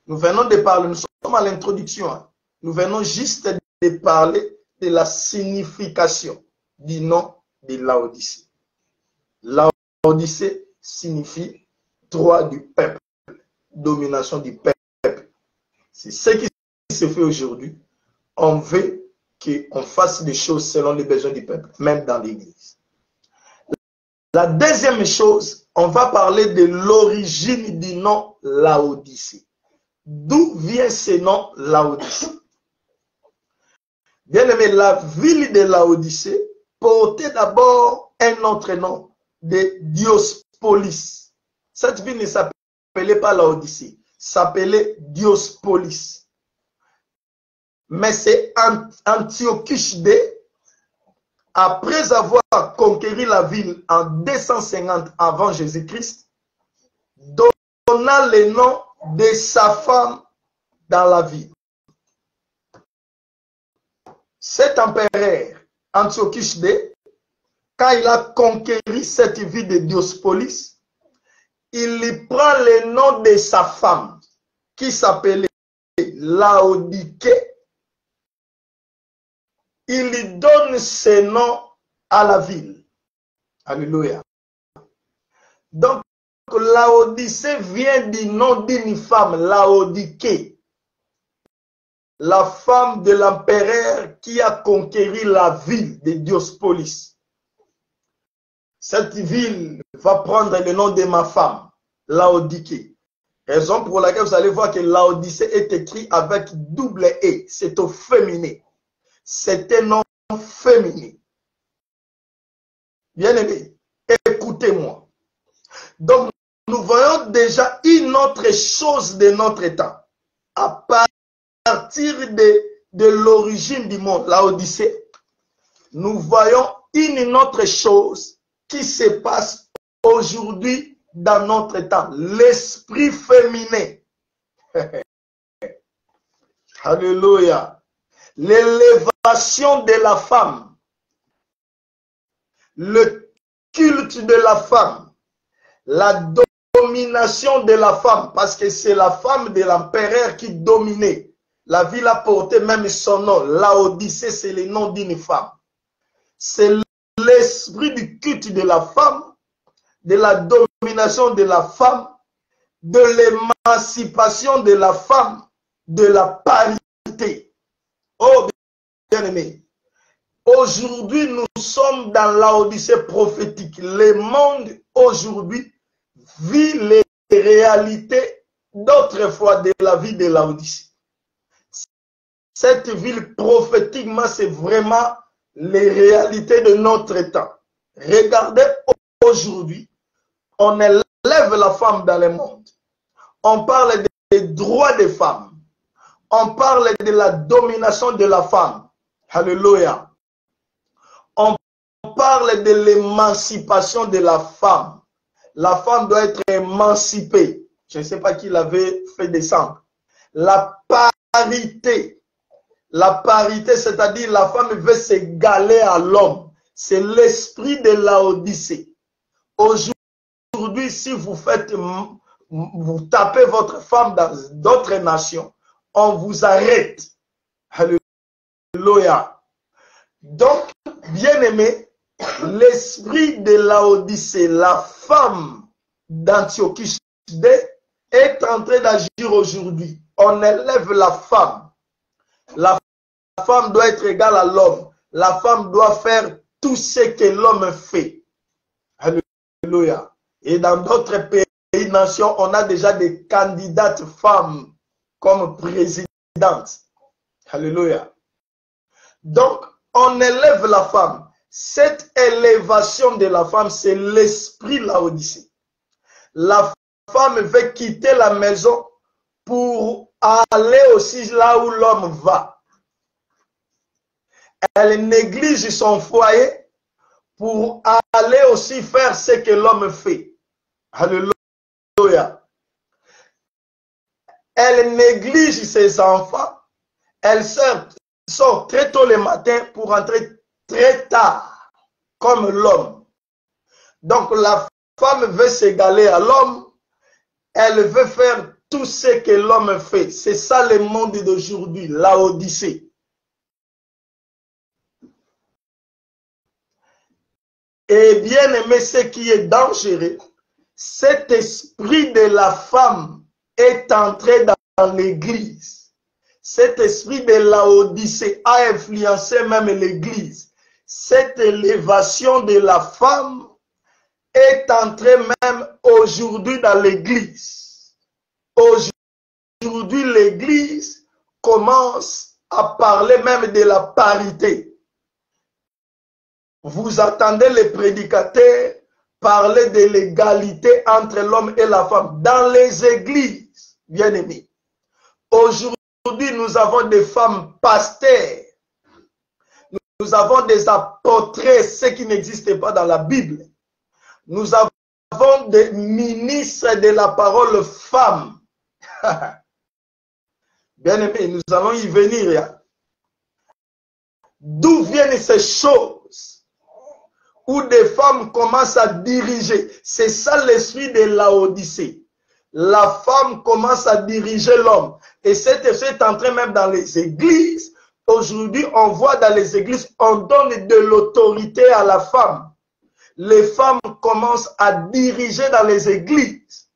Nous venons de parler, nous sommes à l'introduction. Nous venons juste de parler de la signification du nom de Laodicée. Laodicée signifie droit du peuple, domination du peuple. C'est ce qui se fait aujourd'hui. On veut qu'on fasse des choses selon les besoins du peuple, même dans l'église. La deuxième chose, on va parler de l'origine du nom Laodicée. D'où vient ce nom Laodicée? Bien aimé, la ville de Laodicée portait d'abord un autre nom, de Diospolis. Cette ville ne s'appelait pas Laodicée, s'appelait Diospolis. Mais c'est Antiochus II, après avoir conquéri la ville en 250 avant Jésus-Christ, donna le nom de sa femme dans la ville. Cet empereur, Antiochus II, quand il a conquéri cette ville de Diospolis, il y prend le nom de sa femme, qui s'appelait Laodiquée. Il lui donne ce nom à la ville. Alléluia. Donc, Laodicée vient du nom d'une femme, Laodiquée, la femme de l'empereur qui a conquéri la ville de Diospolis. Cette ville va prendre le nom de ma femme, Laodiquée. Raison pour laquelle vous allez voir que Laodicée est écrit avec double E, c'est au féminin. C'est un nom féminin. Bien aimé, écoutez-moi. Donc, nous voyons déjà une autre chose de notre temps. À partir de l'origine du monde, Laodicée, nous voyons une autre chose qui se passe aujourd'hui dans notre temps. L'esprit féminin. Alléluia. L'élévation de la femme, le culte de la femme, la domination de la femme, parce que c'est la femme de l'empereur qui dominait. La ville a porté même son nom. Laodicée, c'est le nom d'une femme. C'est l'esprit du culte de la femme, de la domination de la femme, de l'émancipation de la femme, de la parité. Oh, bien-aimé, aujourd'hui, nous sommes dans l'Odyssée prophétique. Le monde, aujourd'hui, vit les réalités d'autrefois de la vie de l'Odyssée. Cette ville, prophétiquement, c'est vraiment les réalités de notre temps. Regardez aujourd'hui, on élève la femme dans le monde. On parle des droits des femmes. On parle de la domination de la femme. Alléluia. On parle de l'émancipation de la femme. La femme doit être émancipée. Je ne sais pas qui l'avait fait descendre. La parité. La parité, c'est-à-dire la femme veut s'égaler à l'homme. C'est l'esprit de Laodicée. Aujourd'hui, si vous tapez votre femme dans d'autres nations, on vous arrête. Alléluia. Donc, bien aimé, l'esprit de Laodicée, la femme d'Antiochus II, est en train d'agir aujourd'hui. On élève la femme. La femme doit être égale à l'homme. La femme doit faire tout ce que l'homme fait. Alléluia. Et dans d'autres pays, nations, on a déjà des candidates femmes comme présidente. Alléluia. Donc, on élève la femme. Cette élévation de la femme, c'est l'esprit Laodicée. La femme veut quitter la maison pour aller aussi là où l'homme va. Elle néglige son foyer pour aller aussi faire ce que l'homme fait. Alléluia. Elle néglige ses enfants. Elle sort très tôt le matin pour rentrer très tard, comme l'homme. Donc la femme veut s'égaler à l'homme. Elle veut faire tout ce que l'homme fait. C'est ça le monde d'aujourd'hui, la Odyssée. Et bien aimé, ce qui est dangereux, cet esprit de la femme est entré dans l'église. Cet esprit de la Odyssée a influencé même l'église. Cette élévation de la femme est entrée même aujourd'hui dans l'église. Aujourd'hui, l'église commence à parler même de la parité. Vous entendez les prédicateurs parler de l'égalité entre l'homme et la femme dans les églises, bien aimés. Aujourd'hui, nous avons des femmes pasteurs. Nous avons des apôtresses, ce qui n'existe pas dans la Bible. Nous avons des ministres de la parole femmes. Bien aimé, nous allons y venir. D'où viennent ces choses où des femmes commencent à diriger? C'est ça l'esprit de la Odyssée. La femme commence à diriger l'homme. Et cet esprit est entré même dans les églises. Aujourd'hui, on voit dans les églises, on donne de l'autorité à la femme. Les femmes commencent à diriger dans les églises.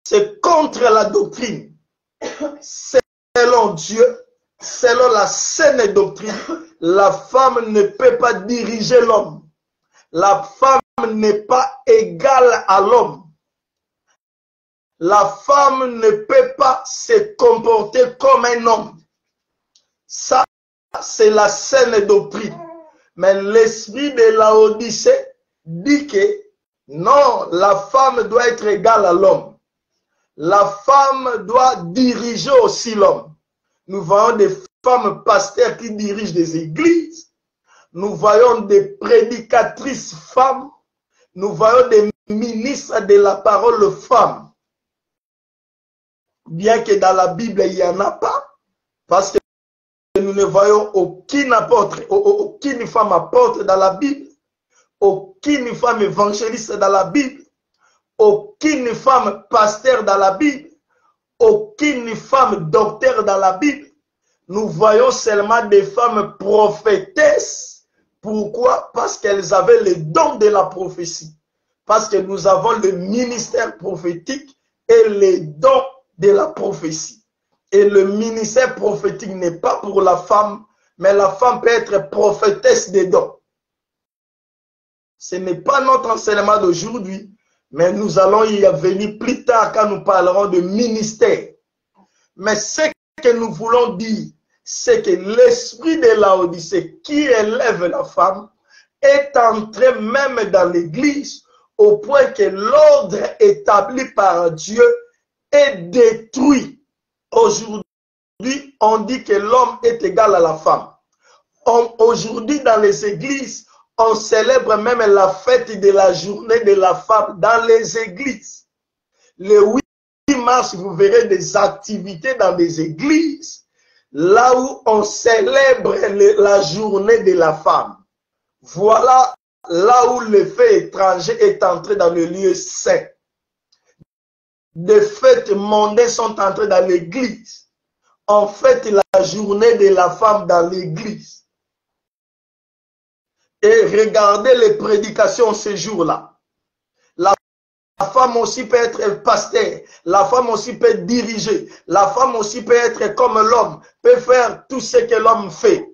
C'est contre la doctrine. Selon Dieu, selon la saine doctrine, la femme ne peut pas diriger l'homme. La femme n'est pas égale à l'homme. La femme ne peut pas se comporter comme un homme. Ça, c'est la saine doctrine. Mais l'esprit de la Odyssée dit que non, la femme doit être égale à l'homme. La femme doit diriger aussi l'homme. Nous voyons des femmes pasteurs qui dirigent des églises. Nous voyons des prédicatrices femmes. Nous voyons des ministres de la parole femmes. Bien que dans la Bible, il n'y en a pas. Parce que nous ne voyons aucune apôtre, aucune femme apôtre dans la Bible. Aucune femme évangéliste dans la Bible. Aucune femme pasteur dans la Bible. Aucune femme docteur dans la Bible. Nous voyons seulement des femmes prophétesses. Pourquoi? Parce qu'elles avaient le don de la prophétie. Parce que nous avons le ministère prophétique et les dons de la prophétie. Et le ministère prophétique n'est pas pour la femme, mais la femme peut être prophétesse des dons. Ce n'est pas notre enseignement d'aujourd'hui, mais nous allons y venir plus tard quand nous parlerons de ministère. Mais ce que nous voulons dire, c'est que l'esprit de la Odyssée qui élève la femme est entré même dans l'église au point que l'ordre établi par Dieu est détruit. Aujourd'hui, on dit que l'homme est égal à la femme. Aujourd'hui, dans les églises, on célèbre même la fête de la journée de la femme dans les églises. Le 8 mars, vous verrez des activités dans des églises, là où on célèbre la journée de la femme. Voilà là où le fait étranger est entré dans le lieu saint. Des fêtes mondaines sont entrées dans l'église. On fête la journée de la femme dans l'église. Et regardez les prédications ce jour-là. La femme aussi peut être pasteur. La femme aussi peut diriger. La femme aussi peut être comme l'homme. Peut faire tout ce que l'homme fait.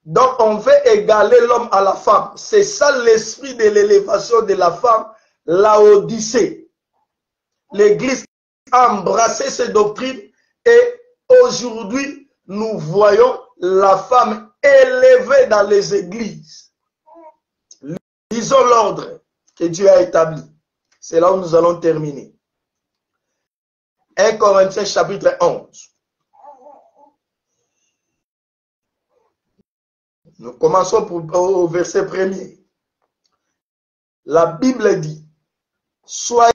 Donc on veut égaler l'homme à la femme. C'est ça l'esprit de l'élévation de la femme, la Odyssée. L'Église a embrassé ces doctrines et aujourd'hui nous voyons la femme élevée dans les églises. Lisons l'ordre que Dieu a établi. C'est là où nous allons terminer. 1 Corinthiens chapitre 11. Nous commençons au verset 1er. La Bible dit, soyez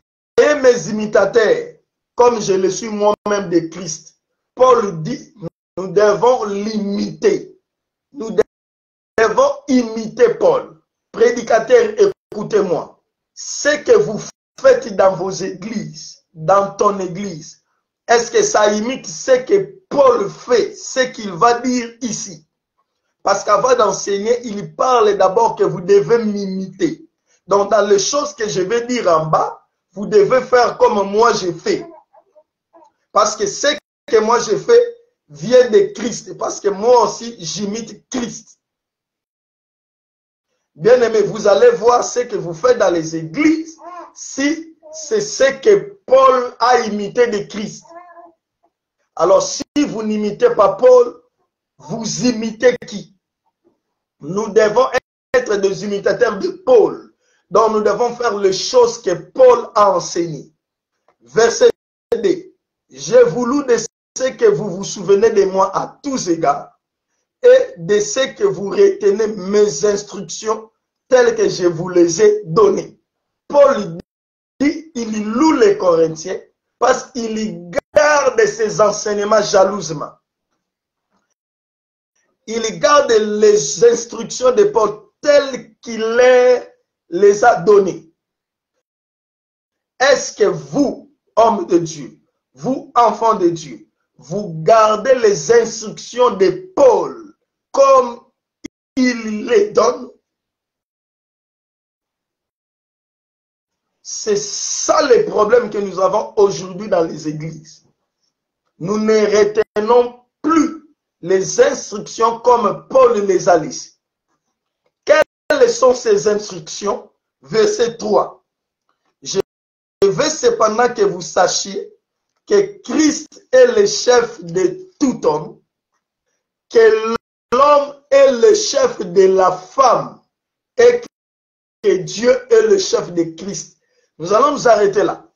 mes imitateurs, comme je le suis moi-même de Christ. Paul dit, nous devons l'imiter. Nous devons imiter Paul. Prédicateur, écoutez-moi. Ce que vous faites dans vos églises, dans ton église, est-ce que ça imite ce que Paul fait, ce qu'il va dire ici? Parce qu'avant d'enseigner, il parle d'abord que vous devez m'imiter. Donc, dans les choses que je vais dire en bas, vous devez faire comme moi je fais. Parce que ce que moi je fais vient de Christ. Parce que moi aussi, j'imite Christ. Bien aimé, vous allez voir ce que vous faites dans les églises, si c'est ce que Paul a imité de Christ. Alors, si vous n'imitez pas Paul, vous imitez qui? Nous devons être des imitateurs de Paul. Donc, nous devons faire les choses que Paul a enseignées. Verset 2. J'ai voulu de ce que vous vous souvenez de moi à tous égards et de ce que vous retenez mes instructions telles que je vous les ai données. Paul dit, il loue les Corinthiens parce qu'il garde ses enseignements jalousement. Il garde les instructions de Paul telles qu'il les a données. Est-ce que vous, hommes de Dieu, vous, enfants de Dieu, vous gardez les instructions de Paul comme il les donne? C'est ça le problème que nous avons aujourd'hui dans les églises. Nous ne retenons plus les instructions comme Paul les a laissées. Quelles sont ces instructions? Verset 3. Je veux cependant que vous sachiez que Christ est le chef de tout homme, que l'homme est le chef de la femme et que Dieu est le chef de Christ. Nous allons nous arrêter là.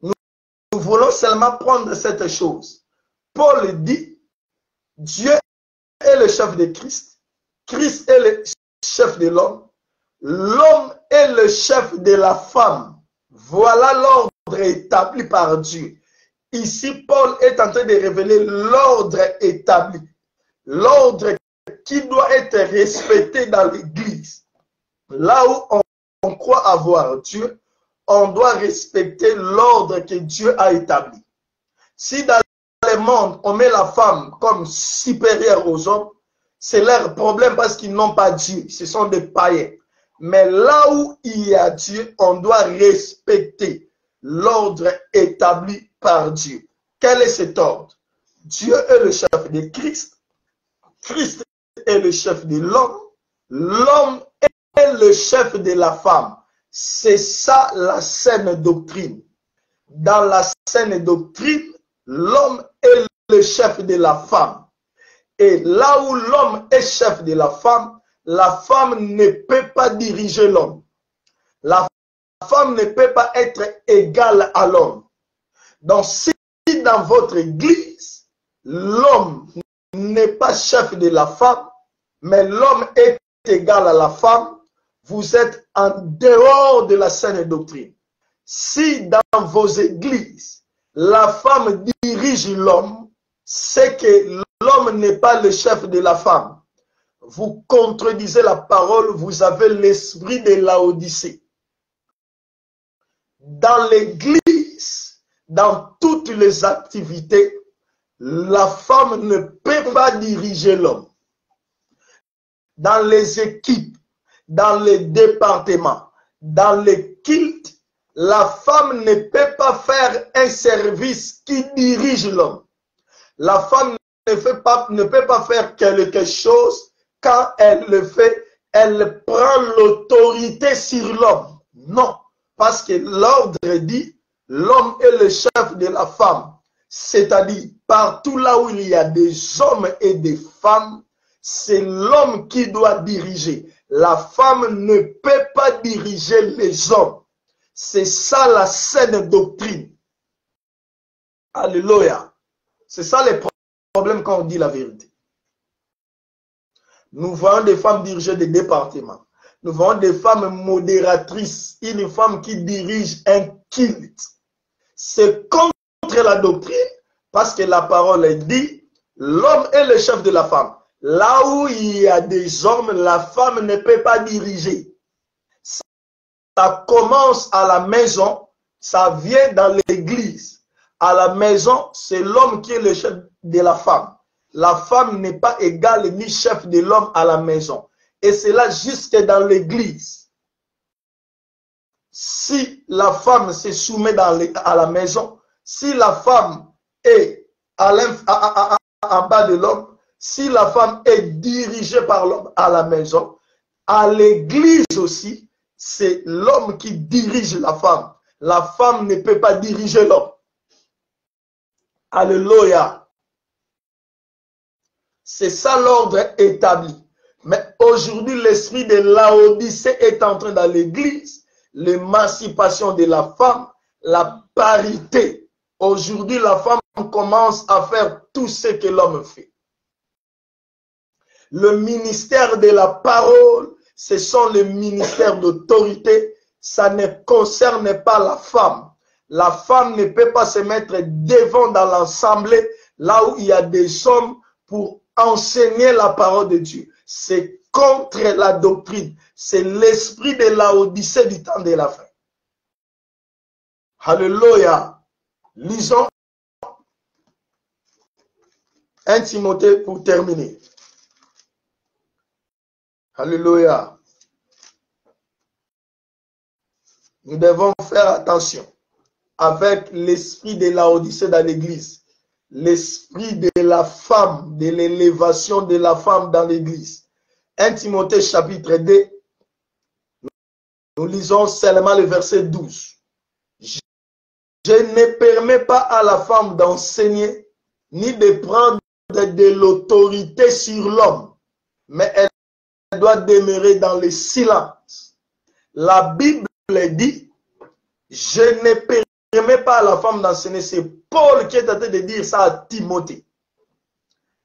Nous voulons seulement prendre cette chose. Paul dit, Dieu est le chef de Christ, Christ est le chef de l'homme, l'homme est le chef de la femme. Voilà l'ordre établi par Dieu. Ici, Paul est en train de révéler l'ordre établi, l'ordre qui doit être respecté dans l'Église. Là où on croit avoir Dieu, on doit respecter l'ordre que Dieu a établi. Si dans le monde, on met la femme comme supérieure aux hommes, c'est leur problème parce qu'ils n'ont pas Dieu. Ce sont des païens. Mais là où il y a Dieu, on doit respecter l'ordre établi par Dieu. Quel est cet ordre? Dieu est le chef de Christ. Christ est le chef de l'homme. L'homme est le chef de la femme. C'est ça la saine doctrine. Dans la saine doctrine, l'homme est le chef de la femme. Et là où l'homme est chef de la femme ne peut pas diriger l'homme. La femme ne peut pas être égale à l'homme. Donc si dans votre église, l'homme n'est pas chef de la femme, mais l'homme est égal à la femme, vous êtes en dehors de la saine doctrine. Si dans vos églises, la femme dirige l'homme, c'est que l'homme n'est pas le chef de la femme. Vous contredisez la parole, vous avez l'esprit de Laodicée. Dans l'église, dans toutes les activités, la femme ne peut pas diriger l'homme. Dans les équipes, dans les départements, dans les cultes, la femme ne peut pas faire un service qui dirige l'homme. La femme ne peut pas faire quelque chose. Quand elle le fait, elle prend l'autorité sur l'homme. Non, parce que l'ordre dit, l'homme est le chef de la femme. C'est-à-dire, partout là où il y a des hommes et des femmes, c'est l'homme qui doit diriger. La femme ne peut pas diriger les hommes. C'est ça la saine doctrine. Alléluia. C'est ça le problème quand on dit la vérité. Nous voyons des femmes diriger des départements. Nous voyons des femmes modératrices. Une femme qui dirige un culte. C'est contre la doctrine parce que la parole dit l'homme est le chef de la femme. Là où il y a des hommes, la femme ne peut pas diriger. Ça commence à la maison, ça vient dans l'église. À la maison, c'est l'homme qui est le chef de la femme. La femme n'est pas égale ni chef de l'homme à la maison. Et c'est là jusque dans l'église. Si la femme se soumet à la maison, si la femme est en bas de l'homme, si la femme est dirigée par l'homme à la maison, à l'église aussi, c'est l'homme qui dirige la femme. La femme ne peut pas diriger l'homme. Alléluia. C'est ça l'ordre établi. Mais aujourd'hui, l'esprit de Laodicée est entré dans l'église. L'émancipation de la femme, la parité. Aujourd'hui, la femme commence à faire tout ce que l'homme fait. Le ministère de la parole, ce sont les ministères d'autorité. Ça ne concerne pas la femme. La femme ne peut pas se mettre devant dans l'assemblée, là où il y a des hommes pour enseigner la parole de Dieu. C'est contre la doctrine. C'est l'esprit de Laodicée du temps de la fin. Alléluia. Lisons 1 Timothée pour terminer. Alléluia. Nous devons faire attention avec l'esprit de Laodicée dans l'église. L'esprit de la femme, de l'élévation de la femme dans l'église. 1 Timothée chapitre 2, nous lisons seulement le verset 12. Je ne permets pas à la femme d'enseigner, ni de prendre de l'autorité sur l'homme, mais elle doit demeurer dans le silence. La Bible dit, je ne permets pas à la femme d'enseigner. C'est Paul qui est en train de dire ça à Timothée.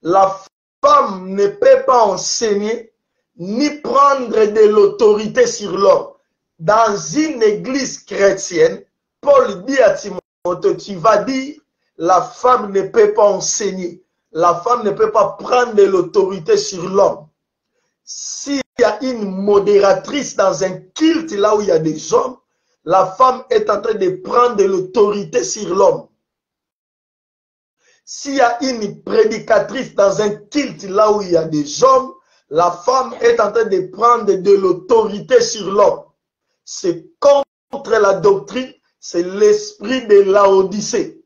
La femme ne peut pas enseigner, ni prendre de l'autorité sur l'homme. Dans une église chrétienne, Paul dit à Timothée, tu vas dire, la femme ne peut pas enseigner. La femme ne peut pas prendre de l'autorité sur l'homme. S'il y a une modératrice dans un culte, là où il y a des hommes, la femme est en train de prendre de l'autorité sur l'homme. S'il y a une prédicatrice dans un culte, là où il y a des hommes, la femme est en train de prendre de l'autorité sur l'homme. C'est contre la doctrine, c'est l'esprit de Laodicée.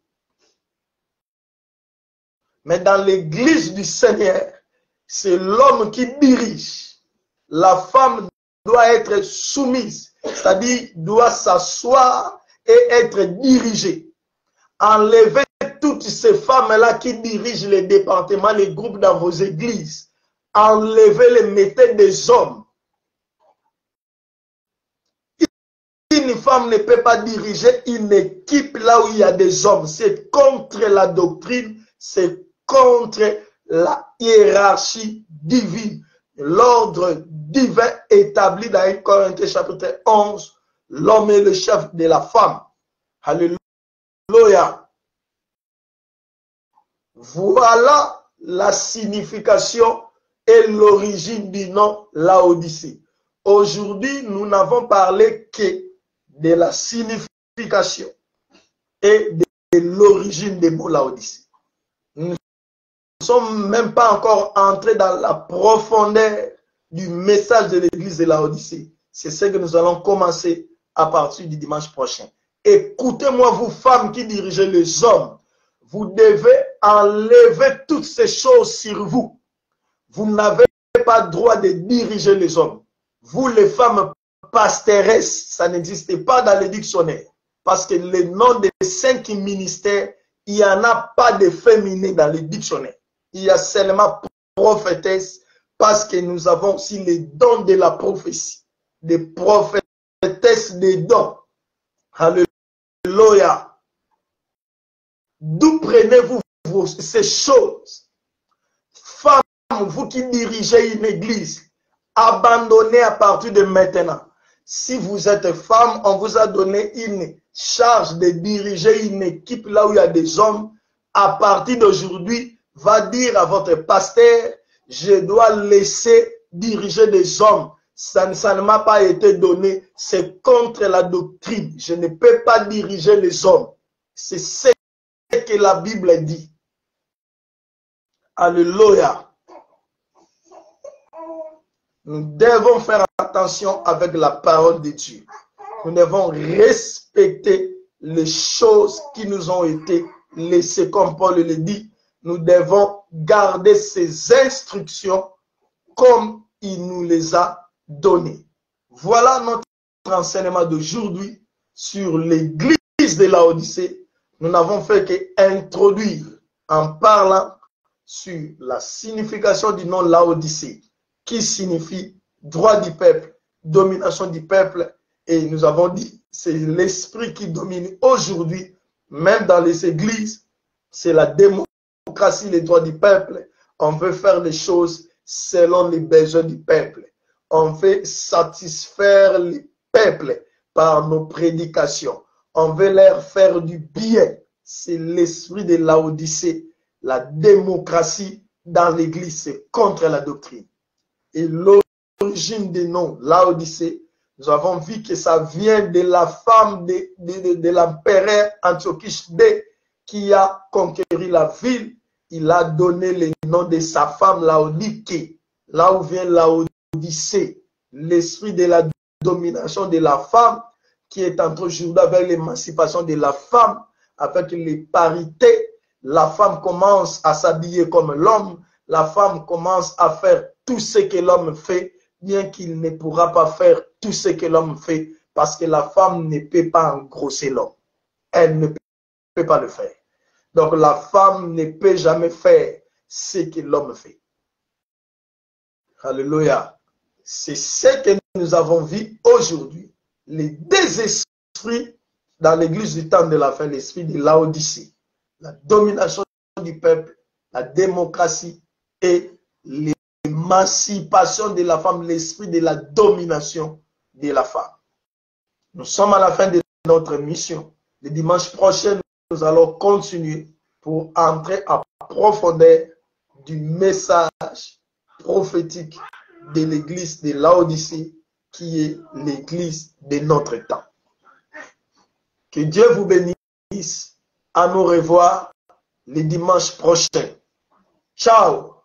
Mais dans l'église du Seigneur, c'est l'homme qui dirige. La femme doit être soumise, c'est-à-dire doit s'asseoir et être dirigée. Enlevez toutes ces femmes-là qui dirigent les départements, les groupes dans vos églises. Enlevez-les, mettez des hommes. Une femme ne peut pas diriger une équipe là où il y a des hommes. C'est contre la doctrine, c'est contre la hiérarchie divine. L'ordre divin établi dans 1 Corinthiens chapitre 11, l'homme est le chef de la femme. Alléluia. Voilà la signification et l'origine du nom Laodicée. Aujourd'hui, nous n'avons parlé que de la signification et de l'origine des mots Laodicée. Nous ne sommes même pas encore entrés dans la profondeur du message de l'église de Laodicée. C'est ce que nous allons commencer à partir du dimanche prochain. Écoutez-moi, vous femmes qui dirigez les hommes, vous devez enlever toutes ces choses sur vous. Vous n'avez pas le droit de diriger les hommes. Vous, les femmes pasteresses, ça n'existe pas dans le dictionnaire. Parce que le nom des 5 ministères, il n'y en a pas de féminin dans le dictionnaire. Il y a seulement prophétesse, parce que nous avons aussi les dons de la prophétie. Des prophétesses des dons. Alléluia. D'où prenez-vous ces choses? Femmes, femmes, vous qui dirigez une église, abandonnez à partir de maintenant. Si vous êtes femme, on vous a donné une charge de diriger une équipe là où il y a des hommes. À partir d'aujourd'hui, va dire à votre pasteur, je dois laisser diriger des hommes. Ça ne m'a pas été donné. C'est contre la doctrine. Je ne peux pas diriger les hommes. C'est ce que la Bible dit. Alléluia. Nous devons faire attention avec la parole de Dieu. Nous devons respecter les choses qui nous ont été laissées. Comme Paul le dit, nous devons garder ces instructions comme il nous les a données. Voilà notre enseignement d'aujourd'hui sur l'église de Laodicée. Nous n'avons fait qu'introduire en parlant sur la signification du nom Laodicée, qui signifie droit du peuple, domination du peuple. Et nous avons dit, c'est l'esprit qui domine aujourd'hui, même dans les églises, c'est la démocratie, les droits du peuple. On veut faire les choses selon les besoins du peuple. On veut satisfaire les peuples par nos prédications. On veut leur faire du bien. C'est l'esprit de Laodicée. La démocratie dans l'église, c'est contre la doctrine. Et l'origine des noms, Laodicée, nous avons vu que ça vient de la femme de l'empereur Antiochus II qui a conquéri la ville. Il a donné le nom de sa femme Laodicée. Là où vient Laodicée, l'esprit de la domination de la femme qui est entre aujourd'hui avec l'émancipation de la femme, avec les parités. La femme commence à s'habiller comme l'homme. La femme commence à faire tout ce que l'homme fait, bien qu'il ne pourra pas faire tout ce que l'homme fait, parce que la femme ne peut pas engrosser l'homme. Elle ne peut pas le faire. Donc la femme ne peut jamais faire ce que l'homme fait. Alléluia. C'est ce que nous avons vu aujourd'hui. Les deux esprits dans l'église du temps de la fin, l'esprit de Laodicée, la domination du peuple, la démocratie et l'émancipation de la femme, l'esprit de la domination de la femme. Nous sommes à la fin de notre mission. Le dimanche prochain, nous allons continuer pour entrer en profondeur du message prophétique de l'église de Laodicée, qui est l'église de notre temps. Que Dieu vous bénisse. À nous revoir le dimanche prochain. Ciao.